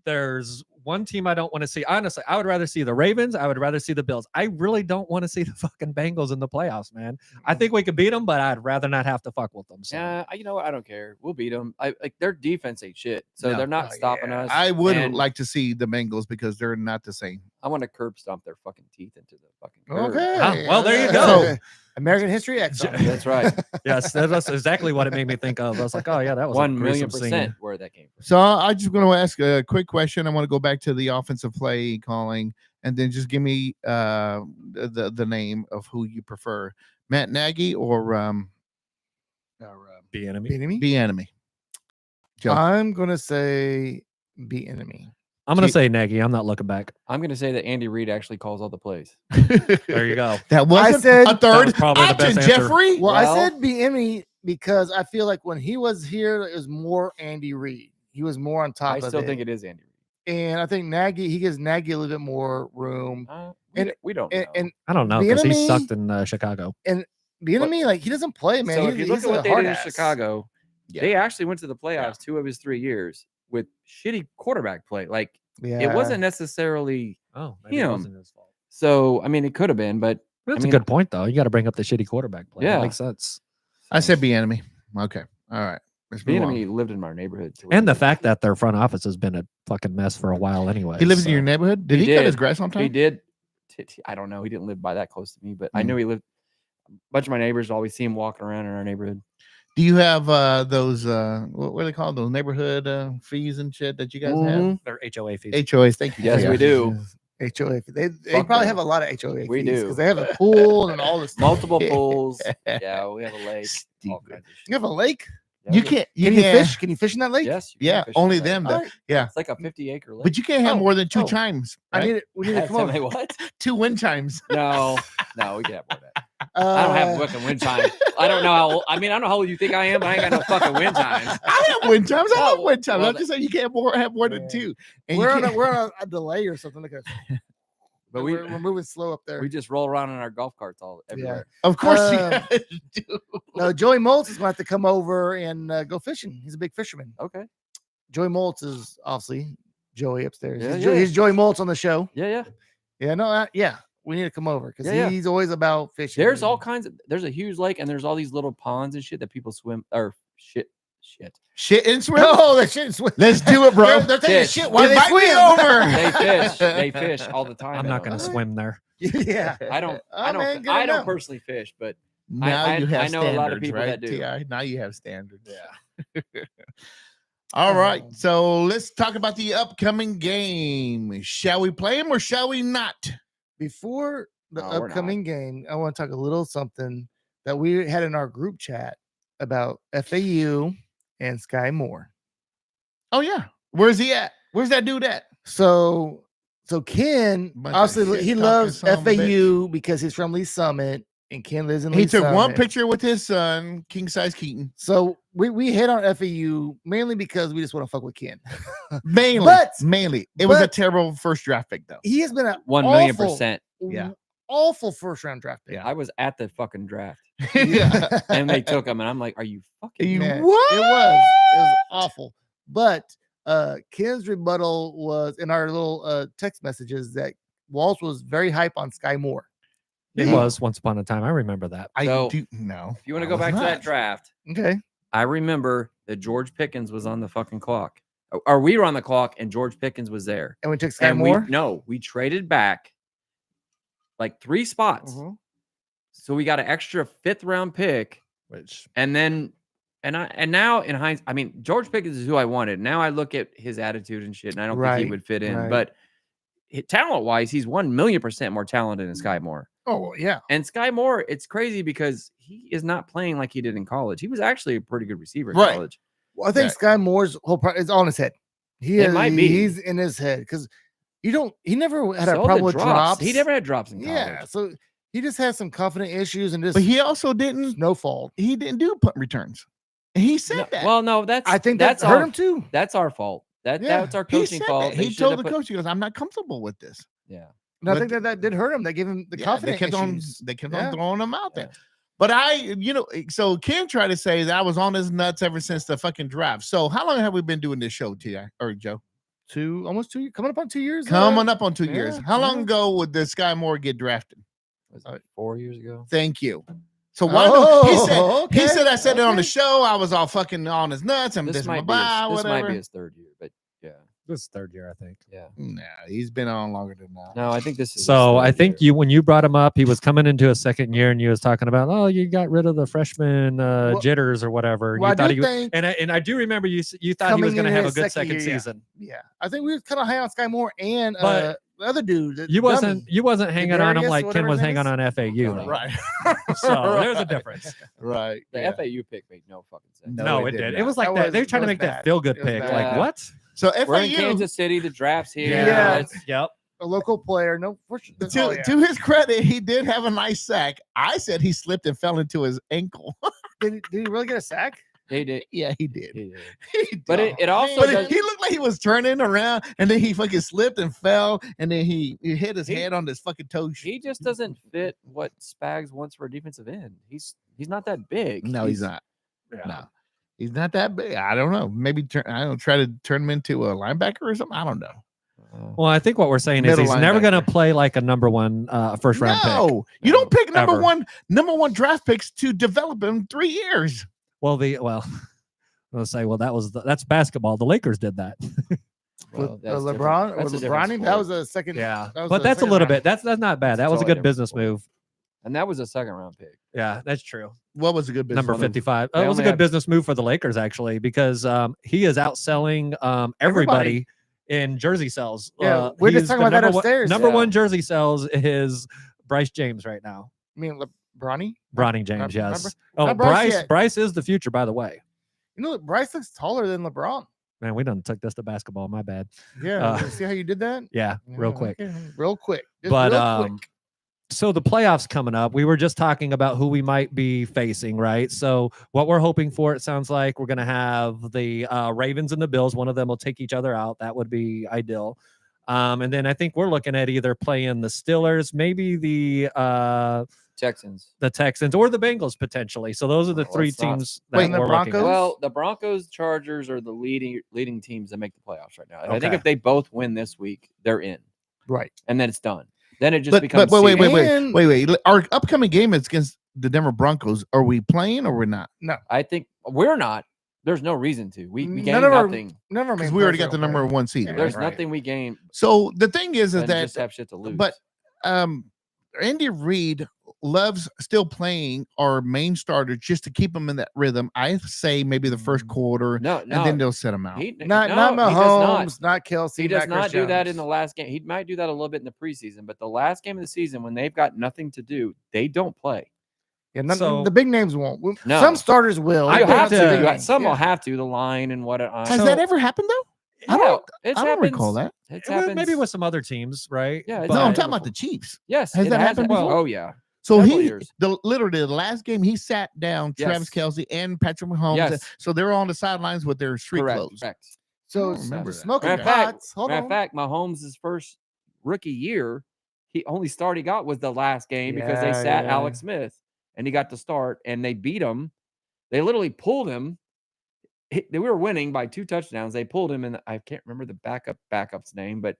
There's one team I don't want to see. Honestly, I would rather see the Ravens. I would rather see the Bills. I really don't want to see the fucking Bengals in the playoffs, man. I think we could beat them, but I'd rather not have to fuck with them. So. Yeah, you know what? I don't care. We'll beat them. Like their defense ain't shit, so No. they're not Oh, stopping yeah. us. I would And like to see the Bengals because they're not the same. I want to curb stomp their fucking teeth into the fucking curb. Okay. Ah, well, there you So, go. American History X. That's right. Yes, that's exactly what it made me think of. I was like, oh yeah, that was 1 a million gruesome scene. % where that came from. So I just going to ask a quick question. I want to go back to the offensive play calling, and then just give me the name of who you prefer, Matt Nagy or Be enemy. Enemy. B Enemy. Joe. I'm gonna say be enemy. I'm gonna say Nagy. I'm not looking back. I'm going to say that Andy Reid actually calls all the plays. There you go. That wasn't said- a That third was probably the option, best answer. Jeffrey. Well, I Well- said be enemy because I feel like when he was here, it was more Andy Reid. He was more on top I of still it. think it is Andy Reid. And I think Nagy, he gives Nagy a little bit more room. We don't And, know. and I don't know The because he enemy- sucked in Chicago. the enemy, like he doesn't play, man. so He- if you he's look at a what they did hard in ass. Chicago, Yeah. they actually went to the playoffs 2 of his 3 years with shitty quarterback play. Like Yeah. it wasn't necessarily Oh, maybe it Him. wasn't his fault. so. I mean, it could have been, but That's mean- a good point, though. You got to bring up the shitty quarterback play. Yeah. That makes sense. I said B Enemy. Okay. All right. Let's the move on. enemy lived in our neighborhood. so And the we- fact that their front office has been a fucking mess for a while anyway. He lives so. in your neighborhood. Did He he, cut his did. grass on time? He did. I don't know. He didn't live by that close to me, but I Mm. knew he lived. A bunch of my neighbors always see him walking around in our neighborhood. Do you have those what are they called? Those neighborhood fees and shit that you guys have? Mhm. Their HOA fees. HOAs. Thank you. Yes, Yeah. we do. HOA. They Fuck probably them. have a lot of HOA. We fees do. because they have a pool and all this. Stuff. Multiple pools. Yeah, we have a lake. All Stupid. kinds of shit. You have a lake? Yeah, You we- can't. You Can you can't- fish? Can you fish in that lake? Yes. you can Yeah, fish in only the lake. them. All right. Yeah, It's like a 50-acre lake. but you can't have Oh, more than 2 oh. chimes. I Right? need it. We need to come Tell me over. what? 2 wind chimes. No, we can have more than that. I don't have a fucking wind chime. I don't know how old. I mean, I don't know how old you think I am, but I ain't got no fucking wind chimes. I have wind chimes. I Oh, love wind chimes. well, I'm just saying you can't have more than Yeah. 2. And you We're on can't- we're on a delay or something. Like a, But we're moving slow up there. we just roll around in our golf carts all everywhere. of course you Uh, guys do. No, Joey Moltz is going to have to come over and go fishing. He's a big fisherman. Okay. Joey Moltz is obviously Joey upstairs. Yeah, He's Joey Moltz on the show. Yeah. Yeah, no, yeah. We need to come over because Yeah. he's always about fishing. There's all kinds of. There's a huge lake, and there's all these little ponds and shit that people swim or shit. Shit and swim. Oh, that shit. Let's do it, bro. They're taking Fish. shit while they Invite me swim. over. They fish all the time. I'm not going to though. swim there. Yeah. I don't. Oh, I don't. man, good I to don't know. personally fish, but Now I- you have I know a lot of standards, people right, that do. T.I.? Now you have standards. Yeah. All right. So let's talk about the upcoming game. Shall we play him or shall we not? Before the No, we're upcoming game, I want to talk a little something that we had in our group chat about FAU and Sky Moore. Oh, yeah. Where's he at? Where's that dude at? So Ken, Bunch of obviously, shit he talking loves son of a FAU because he's from Lee Summit, and Ken lives in He Lee took Summit. one picture with his son, King Size Keaton. So we hit on FAU mainly because we just want to fuck with Ken. Mainly. It was a but- terrible first draft pick, though. He has been a 1,000,000%. Yeah. awful first round draft pick. Yeah. I was at the fucking draft, Yeah. and they took him, and I'm like, "Are you fucking?" You- Man, what? It was awful. But Ken's rebuttal was in our little text messages that Walsh was very hype on Sky Moore. It Yeah. was once upon a time. I remember that. I So, do no. If you want I to go was back to not. that draft, Okay. I remember that George Pickens was on the fucking clock, or we were on the clock, and George Pickens was there. And we took Sky And Moore. we traded back like 3 spots, Mhm. so we got an extra 5th round pick, Which and then. And now in hindsight, I mean, George Pickens is who I wanted. Now I look at his attitude and shit, and I don't think Right, he would fit in. right. But talent wise, he's 1,000,000% more talented than Sky Moore. Oh well, yeah. And Sky Moore, it's crazy because he is not playing like he did in college. He was actually a pretty good receiver in Right. college. Well, I think Yeah. Sky Moore's whole is on his head. It might be. He's in his head because he never had So a the problem with drops. He never had drops in college. Yeah, so he just has some confident issues and just but he also didn't no fault. he didn't do punt returns. And he said No, that. well, no, that's I think that's that hurt our him too. that's our fault. Yeah, That's our he coaching said fault. that. They He should told have the put- coach, he goes, I'm not comfortable with this. Yeah. And I But- think that did hurt him. They gave him the Yeah, confidence they kept issues. on Yeah. throwing him out there. Yeah. But so Ken tried to say that I was on his nuts ever since the fucking draft. So how long have we been doing this show, T.I. or Joe? Almost 2 years, coming up on 2 years. Coming up on 2 years. yeah, How long yeah. ago would the Sky Moore get drafted? Was it 4 years ago? Thank you. So why don't he said okay, he said I said it on the okay. show. I was all fucking on his nuts. I'm This this might blah, be whatever. his 3rd year, but yeah. This is 3rd year, I think. Yeah. Nah, he's been on longer than that. No, I think this is his So 3rd I think year. when you brought him up, he was coming into a 2nd year, and you was talking about, oh, you got rid of the freshman jitters or whatever. And Well, you I thought do he, think and I do remember you thought he coming was going to into have a his good second second year, yeah. season. Yeah, I think we were kind of high on Sky Moore and But the other dude. the You wasn't dummy. hanging on him Darius, like Ken whatever was his name hanging is? on FAU. though. Right. So there's a difference. Right. the yeah. FAU pick made no fucking sense. No, No, it it did did. not. It was like That that. was- They were trying to that make was that bad. feel good It was pick. bad. Like Yeah. what? So We're in FAU Kansas City. The draft's here. Yeah. It's- Yep. A local player. No, for sure. to his credit, he did have a nice sack. I said he slipped and fell into his ankle. did he really get a sack? They did. Yeah, he did. He did. He But did. it also But does, he looked like he was turning around, and then he fucking slipped and fell, and then he hit his He- head on his fucking toe. he just doesn't fit what Spags wants for a defensive end. He's not that big. No, he's not. Yeah. No, he's not that big. I don't know. Maybe try to turn him into a linebacker or something. I don't know. Well, I think what we're saying is Middle he's never going to linebacker. play like a number 1 first round pick. No, you don't pick number Ever. one draft picks to develop in 3 years. Well, I'll say, that's basketball. The Lakers did that. Well, that's LeBron, different. That's a different LeBron, that sport. was a second. Yeah, that was but the that's a second little round. bit. That's not bad. That was a Totally good different business sport. move. And that was a 2nd round pick. Yeah, that's true. What was a good business? Number move? 55. They It was a only good have- business move for the Lakers actually because he is outselling everybody in jersey sales. Yeah, we're just he's talking the about that number upstairs. Number Yeah. 1 jersey sales is Bryce James right now. I mean, Bronny. Bronny James, Remember? yes. Oh, Not Bryce Bryce. yet. Bryce is the future, by the way. You know, Bryce looks taller than LeBron. Man, we done took this to basketball. My bad. Yeah, Uh, you see how you did that? Yeah, real Yeah, quick. okay, real quick. Just But real quick. so the playoffs coming up, we were just talking about who we might be facing, right? So what we're hoping for, it sounds like we're going to have the Ravens and the Bills. One of them will take each other out. That would be ideal. And then I think we're looking at either playing the Steelers, maybe the Texans, or the Bengals potentially. So those are the Well, three let's not- teams that Wait, the we're looking Broncos? at. Well, the Broncos, Chargers are the leading teams that make the playoffs right now. And I think Okay. if they both win this week, they're in, Right. and then it's done. Then it just But becomes. wait. And- Our upcoming game is against the Denver Broncos. Are we playing or we're not? I think we're not. There's no reason to. We None gain of our- nothing. None of our Because main we already players got the are number okay. one seed. Yeah, There's right? nothing we gain. So the thing is And that, just have shit to lose. but Andy Reid loves still playing our main starter just to keep him in that rhythm. I say maybe the first quarter, no, and then they'll set him out. Not he does Mahomes, not Kelsey. He does not not do that in Jones. the last game. He might do that a little bit in the preseason, but the last game of the season when they've got nothing to do, they don't play. Yeah, So- the big names won't. No. Some starters will. I You think have to. that- You have- some will Yeah. have to. The line and what. Has So- that ever happened though? I don't recall that. It's Well, happens. maybe with some other teams, right? Yeah, it's But- No, I'm happened talking about before. the Chiefs. Yes, Has it that has- happened well, before? Oh yeah. So Several years. literally the last game he sat down Travis Yes. Kelsey and Patrick Mahomes. Yes. So they're on the sidelines with their street Correct. clothes. Correct. So I don't remember that. smoking Matter of fact- pots. Hold Matter on. of fact, Mahomes' first rookie year, he only start he got was the last game because they Yeah, sat yeah. Alex Smith and he got to start and they beat him. They literally pulled him. We were winning by 2 touchdowns. They pulled him, and I can't remember the backup's name, but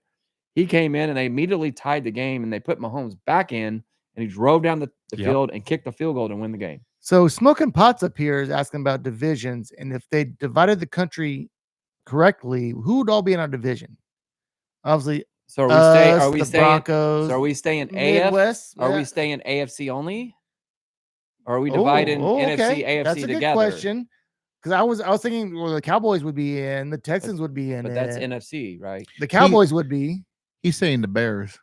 he came in and they immediately tied the game and they put Mahomes back in and he drove down the Yep. field and kicked the field goal to win the game. So smoking pots up here is asking about divisions, and if they divided the country correctly, who would all be in our division? Obviously, So are we the staying? Broncos, So are we staying AF? Midwest. Are yeah. we staying AFC only? Or are we Oh, dividing oh, NFC, okay. AFC That's a good together? question. Because I was thinking, well, the Cowboys would be in, the Texans would be in, But that's it. NFC, right? The Cowboys would be, He's saying the Bears.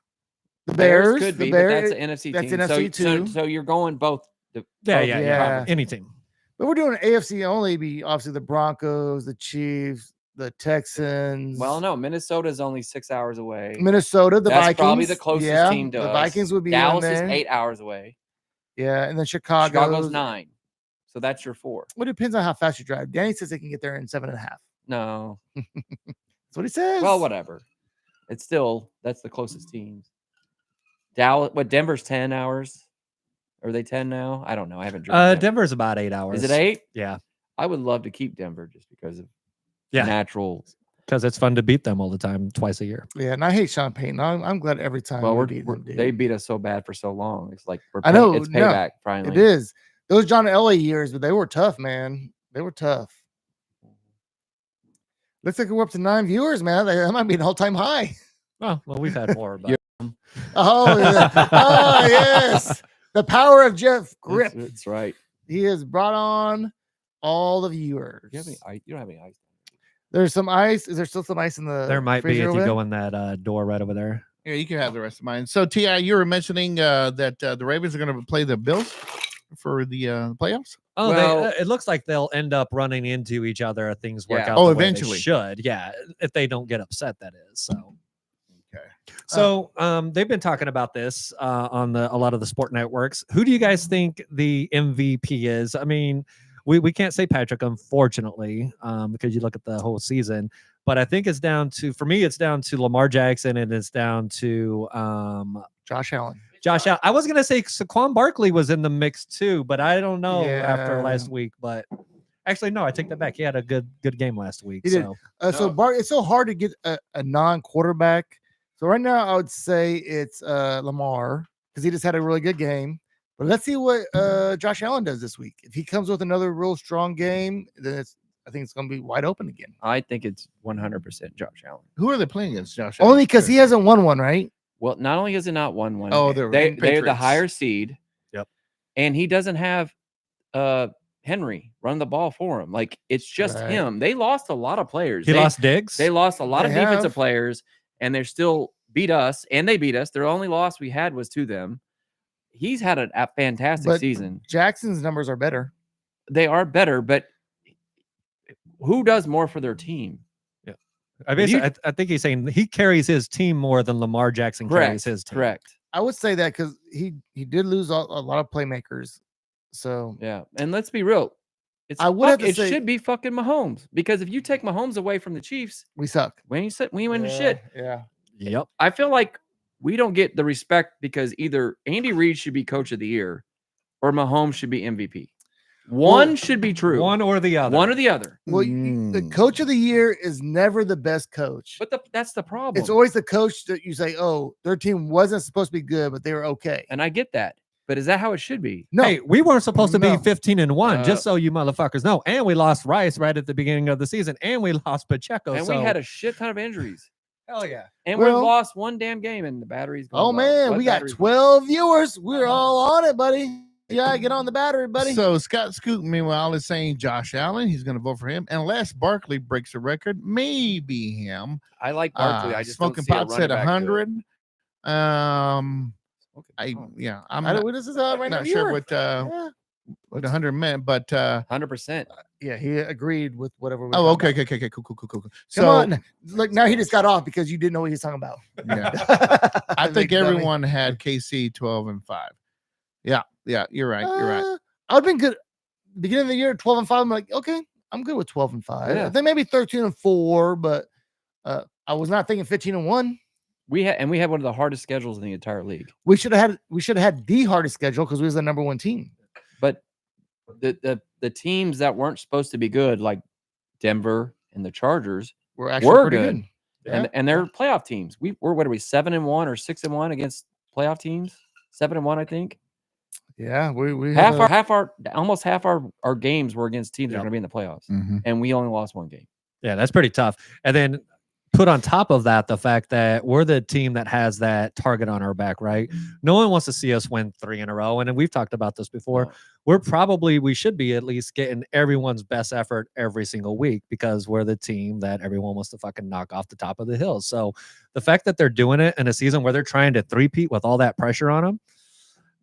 the Bears could the be, Bears. but that's an NFC that's team. NFC so, too. so you're going both. Yeah, both yeah, yeah. yeah. Any team. But we're doing AFC only. Be obviously the Broncos, the Chiefs, the Texans. Well, no, Minnesota is only 6 hours away. Minnesota, the That's Vikings. probably the closest yeah, team to the us. Vikings would be Dallas in is there. 8 hours away. Yeah, and then Chicago. Chicago's 9. So that's your 4. Well, it depends on how fast you drive. Danny says they can get there in 7.5. No. That's what he says. Well, whatever. It's still that's the closest teams. Dallas, Denver's 10 hours. Are they 10 now? I don't know. I haven't driven. Denver. Denver's about 8 hours. Is it 8? Yeah, I would love to keep Denver just because of Yeah. natural. because it's fun to beat them all the time, twice a year. Yeah, and I hate Sean Payton. I'm glad every time. Well, we we're, beat we're- them, dude. they beat us so bad for so long. It's like I know, it's no, payback finally. It is. Those John Elway years, but they were tough, man. They were tough. Looks like we're up to 9 viewers, man. That might be an all-time high. Oh, well, we've had more, but Oh, yeah. Oh, yes. The power of Jeff Grip. That's right. He has brought on all the viewers. You have any ice? You don't have any ice. There's some ice. Is there still some ice in the there might be freezer if over you there? go in that door right over there. Yeah, you can have the rest of mine. So Ti, you were mentioning that the Ravens are going to play the Bills for the playoffs. Oh, Well- it looks like they'll end up running into each other if things work Yeah. out. Oh, the way they eventually. should. Yeah, if they don't get upset, that is. So, Okay. so they've been talking about this on a lot of the sport networks. Who do you guys think the MVP is? I mean, we can't say Patrick, unfortunately, because you look at the whole season. But I think it's down to, for me, it's down to Lamar Jackson and it's down to Josh Allen. Josh Allen. I was gonna say Saquon Barkley was in the mix too, but I don't know after Yeah. last week. But actually, no, I take that back. He had a good game last week. He did. So So No. Bart, it's so hard to get a non-quarterback. So right now, I would say it's Lamar because he just had a really good game. But let's see what Josh Allen does this week. If he comes with another real strong game, then I think it's going to be wide open again. I think it's 100% Josh Allen. Who are they playing against, Josh? Only because he hasn't won one, right? Well, not only has he not won one, Oh, they're they're the Patriots. higher seed. Yep. And he doesn't have Henry run the ball for him. Like it's just Right. him. They lost a lot of players. he They lost Diggs. They lost a lot They of defensive have. players, and they're still beat us. And they beat us. Their only loss we had was to them. He's had a fantastic But season. Jackson's numbers are better. They are better, but who does more for their team? I basically, I think he's saying he carries his team more than Lamar Jackson carries his team. Correct. I would say that because he did lose a lot of playmakers. So Yeah, and let's be real. It's I would have to it say- should be fucking Mahomes because if you take Mahomes away from the Chiefs, we suck. we ain't shit. Yeah. Yep. I feel like we don't get the respect because either Andy Reid should be coach of the year or Mahomes should be MVP. One should be true. One or the other. One or the other. Well, the coach of the year is never the best coach. But that's the problem. It's always the coach that you say, oh, their team wasn't supposed to be good, but they were okay. And I get that. But is that how it should be? No, Hey, we weren't supposed to be No. 15-1, just so you motherfuckers know. And we lost Rice right at the beginning of the season, and we lost Pacheco. And so we had a shit ton of injuries. hell yeah. And we Well- lost one damn game and the battery's going oh low. man, What we got battery's 12 viewers. We're all on it, buddy. Yeah, get on the battery, buddy. So Scott Scoot, meanwhile, is saying Josh Allen. He's going to vote for him unless Barkley breaks a record. Maybe him. I like Barkley. I just Smoking don't Pot see a said running back do it. 100. Okay. I'm I not, don't, what is this right not now? sure Viewer? what Yeah. what 100 meant, but 100%. Yeah, he agreed with whatever. we oh, were okay, talking okay, cool. Come So on. Look, now he just got off because you didn't know what he was talking about. yeah, I think Big dummy. everyone had KC 12-5. Yeah, you're right. You're right. I've been good. Beginning of the year, 12-5. I'm like, okay, I'm good with 12-5. Yeah. I think maybe 13-4, but I was not thinking 15-1. We had one of the hardest schedules in the entire league. We should have had the hardest schedule because we was the number one team. But the teams that weren't supposed to be good, like Denver and the Chargers, We're actually pretty good. good. and they're playoff teams. We're what are we 7-1 or 6-1 against playoff teams? 7-1, I think. Yeah, we have Almost half our games were against teams that are Yep. going to be in the playoffs, Mhm. and we only lost one game. Yeah, that's pretty tough. And then put on top of that the fact that we're the team that has that target on our back, right? No one wants to see us win 3 in a row. And we've talked about this before. No. We should be at least getting everyone's best effort every single week because we're the team that everyone wants to fucking knock off the top of the hill. So the fact that they're doing it in a season where they're trying to three-peat with all that pressure on them,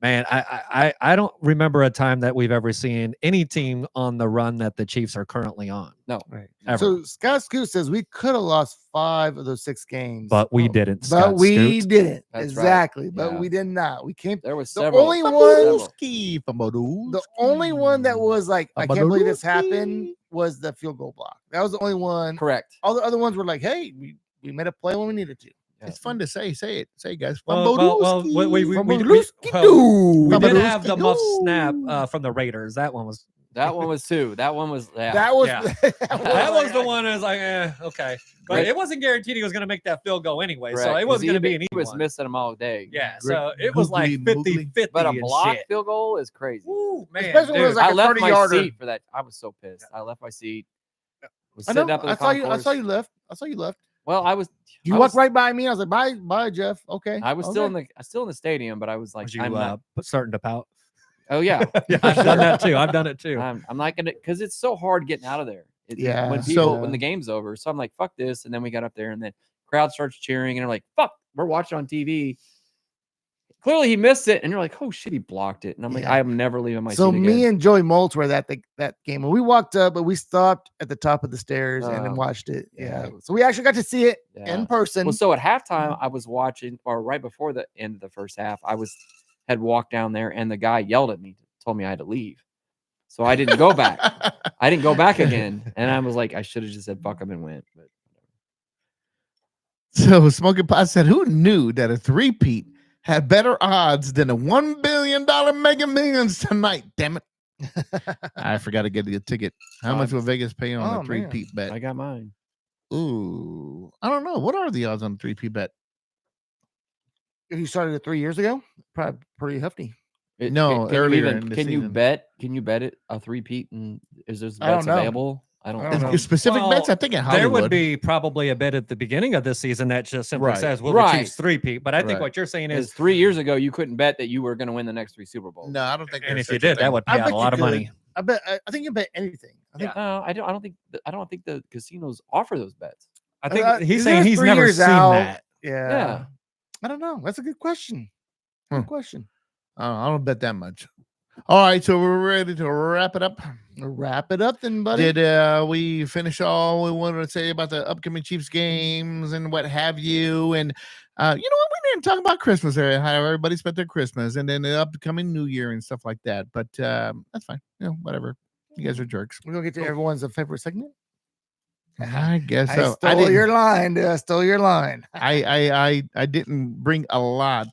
man, I don't remember a time that we've ever seen any team on the run that the Chiefs are currently on. No, Right. Ever. So Scott Scoot says we could have lost 5 of those 6 games, But we didn't. But Scott we Scoot. didn't. That's right. Exactly. But Yeah. we did not. We came. there was The several. only one- several. The only one that was like, I can't believe this happened, was the field goal block. That was the only one. Correct. All the other ones were like, hey, we made a play when we needed to. Yeah. It's fun to say. Say it, guys. We Fumblewski. did have the muff snap from the Raiders. That one was. That one was 2. That one was That was Yeah. that was the one. I was like, okay, but Right. it wasn't guaranteed he was going to make that field goal anyway, so Correct, it 'cause wasn't going to be an he easy was one. missing them all day. Yeah, Great so it was like googly 50-50 But a and block shit. field goal is crazy. Ooh, man, Especially when it was dude. like I a left my 30-yarder. seat for that. I was so pissed. I left my seat. Was I sitting know. up in I the saw you. I concourse. saw you left. I saw you left. Well, I was. You I walked was, right by me. I was like, bye, Jeff. Okay. I was still Okay. in the stadium, but I was like, Was you I'm not, starting to pout? oh yeah, Yeah, I've done that too. I've done it too. I'm not gonna because it's so hard getting out of there. Yeah, when when the game's over, so I'm like, fuck this, and then we got up there, and then crowd starts cheering, and they're like, fuck, we're watching on TV. Clearly, he missed it, and you're like, oh shit, he blocked it, and I'm like, Yeah. I am never leaving my So seat me again. and Joey Moltz were at that game, and we walked up, but we stopped at the top of the stairs and then Oh, watched it. yeah. Yeah. So we actually got to see it Yeah. in person. Well, so at halftime, I was watching, or right before the end of the first half, had walked down there, and the guy yelled at me, told me I had to leave. So I didn't go back. I didn't go back again, and I was like, I should have just said fuck him and went. But So Smoking Pot said, who knew that a three-peat had better odds than a $1 billion Mega Millions tonight? Damn it. I forgot to get a ticket. How much will Vegas pay on Oh, a three-peat bet? I got mine. Ooh, I don't know. What are the odds on a three-peat bet? If you started it 3 years ago, probably pretty hefty. No, earlier in the can you season. bet? Can you bet it a three-peat? And is those I don't bets know. available? I don't know. Specific Well, bets? I think in Hollywood. There would be probably a bit at the beginning of this season that just simply Right. says, "Will Right. the Chiefs three-peat?" But I think Right. what you're saying Because is, 3 years ago, you couldn't bet that you were going to win the next 3 Super Bowls. No, I don't think. and there's if you such a did, that thing. would I pay out bet a you lot of could. money. I think you can bet anything. I think I don't think the casinos offer those bets. I think Uh, he's is saying there he's 3 never years seen out? that. Yeah. Yeah. I don't know. That's a good question. Good question. I don't bet that much. All right, so we're ready to wrap it up. Wrap it up then, buddy. Did we finish all we wanted to say about the upcoming Chiefs games and what have you? And you know what? We didn't talk about Christmas area, how everybody spent their Christmas and then the upcoming New Year and stuff like that. But that's fine. You know, whatever. You guys are jerks. We're gonna get to everyone's favorite segment. I guess I so. stole your line, dude. I stole your line. I didn't bring a lot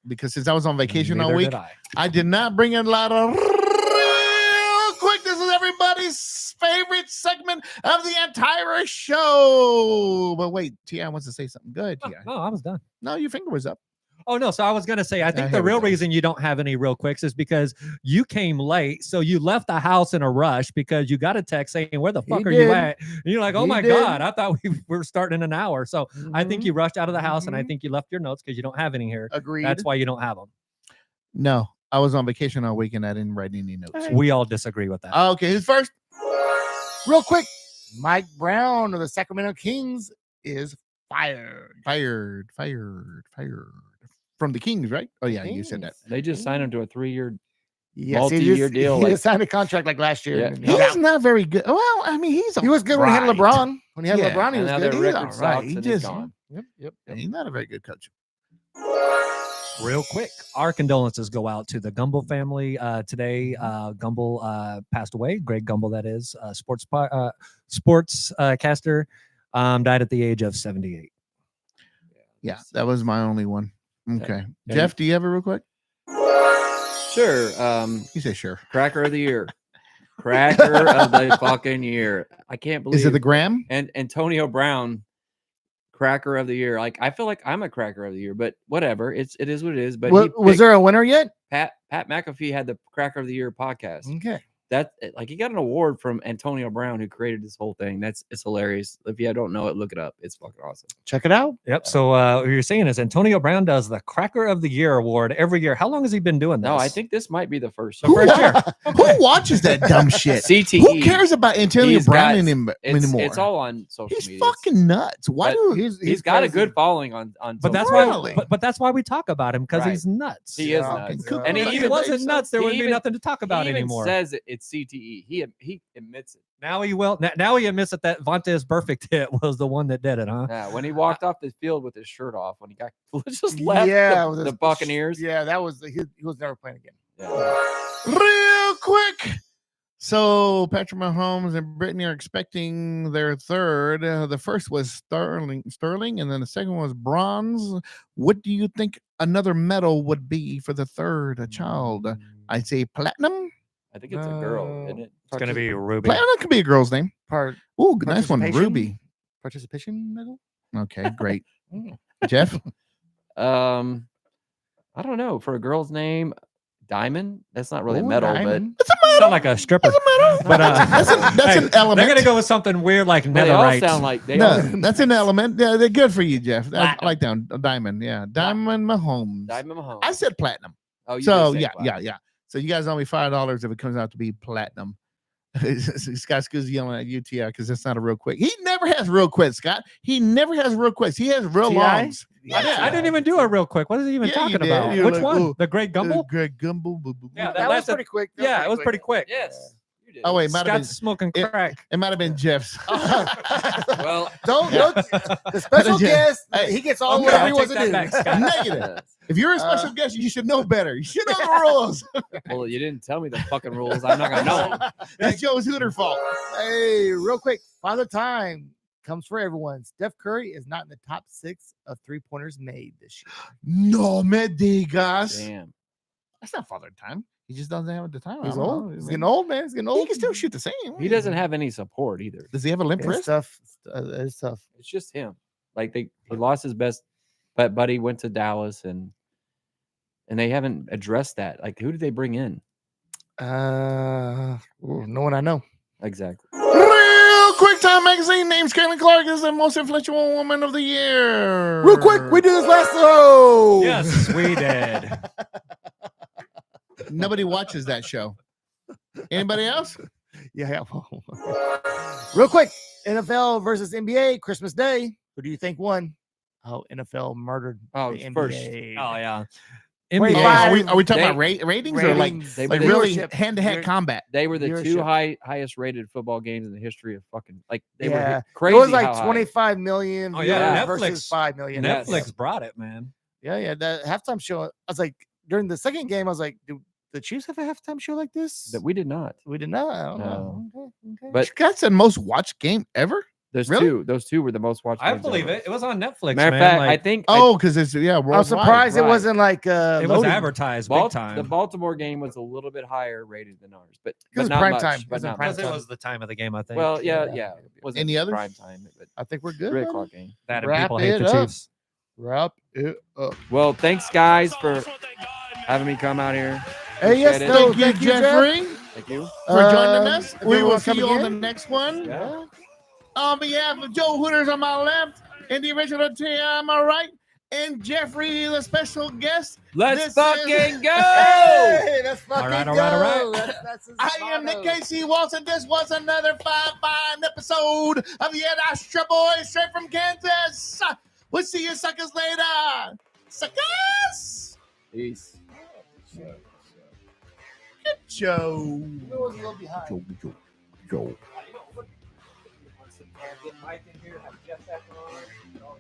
because since I was on vacation all Neither week, did I. I did not bring a lot of real quick. This is everybody's favorite segment of the entire show. But wait, T.I. wants to say something good. T.I. No, I was done. No, your finger was up. Oh no, so I was gonna say I think here the we real go. reason you don't have any real quicks is because you came late, so you left the house in a rush because you got a text saying, "Where the fuck are you did. at?" And you're like, "Oh He my did. god, I thought we were starting in an hour." So I think Mhm. you rushed out of the house, and I Mhm. think you left your notes because you don't have any here. Agreed. That's why you don't have them. No, I was on vacation all week and I didn't write any notes. We all disagree with that. Okay, who's first? Real quick, Mike Brown of the Sacramento Kings is fired. Fired from the Kings, right? Oh yeah, you said that. They just signed him to a 3-year. Yes, Multi-year deal, He like- just signed a contract like last year. Yeah. and he's He's out. not very good. Well, I mean, He was good when he had right. LeBron. When he had Yeah, LeBron, he And was now good. their He's record all right. sucks He and he's just- gone. Yep. He's not a very good coach. Real quick, our condolences go out to the Gumbel family today. Gumbel passed away. Greg Gumbel, that is, sports caster, died at the age of 78. Yeah, that was my only one. Okay, Yeah. Jeff, do you have it real quick? Sure. He said sure. Cracker of the year. Cracker of the fucking year. I can't believe Is it the Graham? and Antonio Brown, cracker of the year. Like I feel like I'm a cracker of the year, but whatever. It is what it is. But he Was there a winner yet? Pat McAfee had the Cracker of the Year podcast. Okay. That like he got an award from Antonio Brown, who created this whole thing. It's hilarious. If you don't know it, look it up. It's fucking awesome. Check it out. Yep. So what you're saying is Antonio Brown does the Cracker of the Year award every year. How long has he been doing this? No, I think this might be the first. The first year. Who watches that dumb shit? CTE. Who cares about Antonio He's Brown got- anymore? It's all on social He's media. fucking nuts. Why But do He's got a crazy. good following on. But that's Really? why. But that's why we talk about him because Right. he's nuts. He is Yeah, nuts. yeah. And he If he even wasn't nuts, there he wouldn't be even- nothing to talk about he even anymore. says it's CTE. He admits it. Now he will. Now he admits that Vontaze perfect hit was the one that did it, huh? Yeah, when he walked off the field with his shirt off, when he got just left Yeah, the, with the his- Buccaneers. Yeah, that was he was never playing again. Yeah. Real quick. So Patrick Mahomes and Brittany are expecting their third. The first was Sterling, and then the second was bronze. What do you think another medal would be for the third child? I'd say platinum. I think it's a girl, No. isn't it? It's gonna be Ruby. Platinum could be a girl's name. Part Ooh, nice one, Participation? Ruby. participation medal. Okay, great. Mm. Jeff, I don't know. For a girl's name, Diamond. That's not really a Ooh, medal, diamond. it's a medal. Sound like a stripper. It's a medal. But, that's hey, an element. They're gonna go with something weird like but they all netherite. sound like they No, all that's an element. Yeah, they're good for you, Jeff. I Platinum. like that. A diamond. Yeah, Diamond Mahomes. Diamond Mahomes. I said platinum. Oh, you So did say yeah, platinum. yeah. So you guys owe me $5 if it comes out to be platinum. Scott Scoot's yelling at UTI because that's not a real quick. He never has real quick, Scott. He never has real quicks. He has real T.I.? longs. I didn't even do it real quick. What is he even Yeah, talking you did. about? You were Which like, one? "Ooh, The Great Gumbel? Greg Gumbel. Boo, boo, boo. Yeah, That was that's a- pretty quick. That Yeah, it was pretty quick. Yes. You did. Oh wait, it might have been. Scott's smoking it- crack. It might have been Jeff's. Well, Don't the special guest. Hey, he gets all okay, whatever I'll he wants take to do. that back, Scott. Negative. yes. If you're a special guest, you should know better. You should know the rules. Well, you didn't tell me the fucking rules. I'm not gonna know. 'em. That's Joe's Hooter fault. Hey, real quick, Father Time comes for everyone. Steph Curry is not in the top 6 of 3-pointers made this year. No me digas. Damn. That's not father time. He just doesn't have the time. I He's don't old. know. He's getting old, man. He's getting He old. can still shoot the same. He doesn't have any support either. Does he have a limp It's wrist? tough. It's tough. It's just him. Like he lost his best, but buddy went to Dallas and they haven't addressed that. Like who did they bring in? No one I know. Exactly. Real quick time magazine names Caitlin Clark as the most influential woman of the year. Real quick, we do this last show. Yes, we did. Nobody watches that show. Anybody else? Yeah. Real quick, NFL versus NBA Christmas Day. Who do you think won? Oh, NFL murdered Oh, the first. NBA. Oh yeah. Wait, NBA. why- Are we talking They- about ratings or like Ratings, they- like they- really viewership. hand-to-hand Viewer- combat? They were the two Viewership. highest rated football games in the history of fucking like they Yeah. were It crazy. was like how high. 25 million Oh, yeah, viewers versus Netflix. 5 million. Yes. Netflix brought it, man. Yeah. The halftime show. I was like, during the second game, I was like, do the Chiefs have a halftime show like this? That we did not. We did not. I don't No. know. Okay. But Scott said most watched game ever. There's Really? two. Those two were the most watched. I games believe ever. it. It was on Netflix, Matter of man. fact, like, I think. Oh, because it's worldwide. I'm surprised it right. wasn't like it was loading. advertised The big time. Baltimore game was a little bit higher rated than ours, but was not prime much. time. It But was in not prime much. Because it time. was the time of the game, I think. Well, yeah. Yeah. Wasn't Any others? prime time, but I think we're good. 3 buddy. o'clock game. that and Wrap people hate it the up. Chiefs. Wrap it up. Well, thanks guys for having me come out here. Hey, yes, Appreciate it. no, Thank you, Jeff. Jeffrey, Thank you. for joining us. if We you will wanna see come you on the again. next one. Yeah. On behalf of Joe Hooters on my left and the original T on my right, and Jeffrey, the special guest. Let's This fucking is- go. Hey, let's fucking All right. go. That's his I am Nick motto. Casey Walton. This was another fine episode of the Astra Boys straight from Kansas. We'll see you suckers later. Suckers! Peace. Good Joe. It was a little behind. Joe. Get Mike in here, have Jeff back on.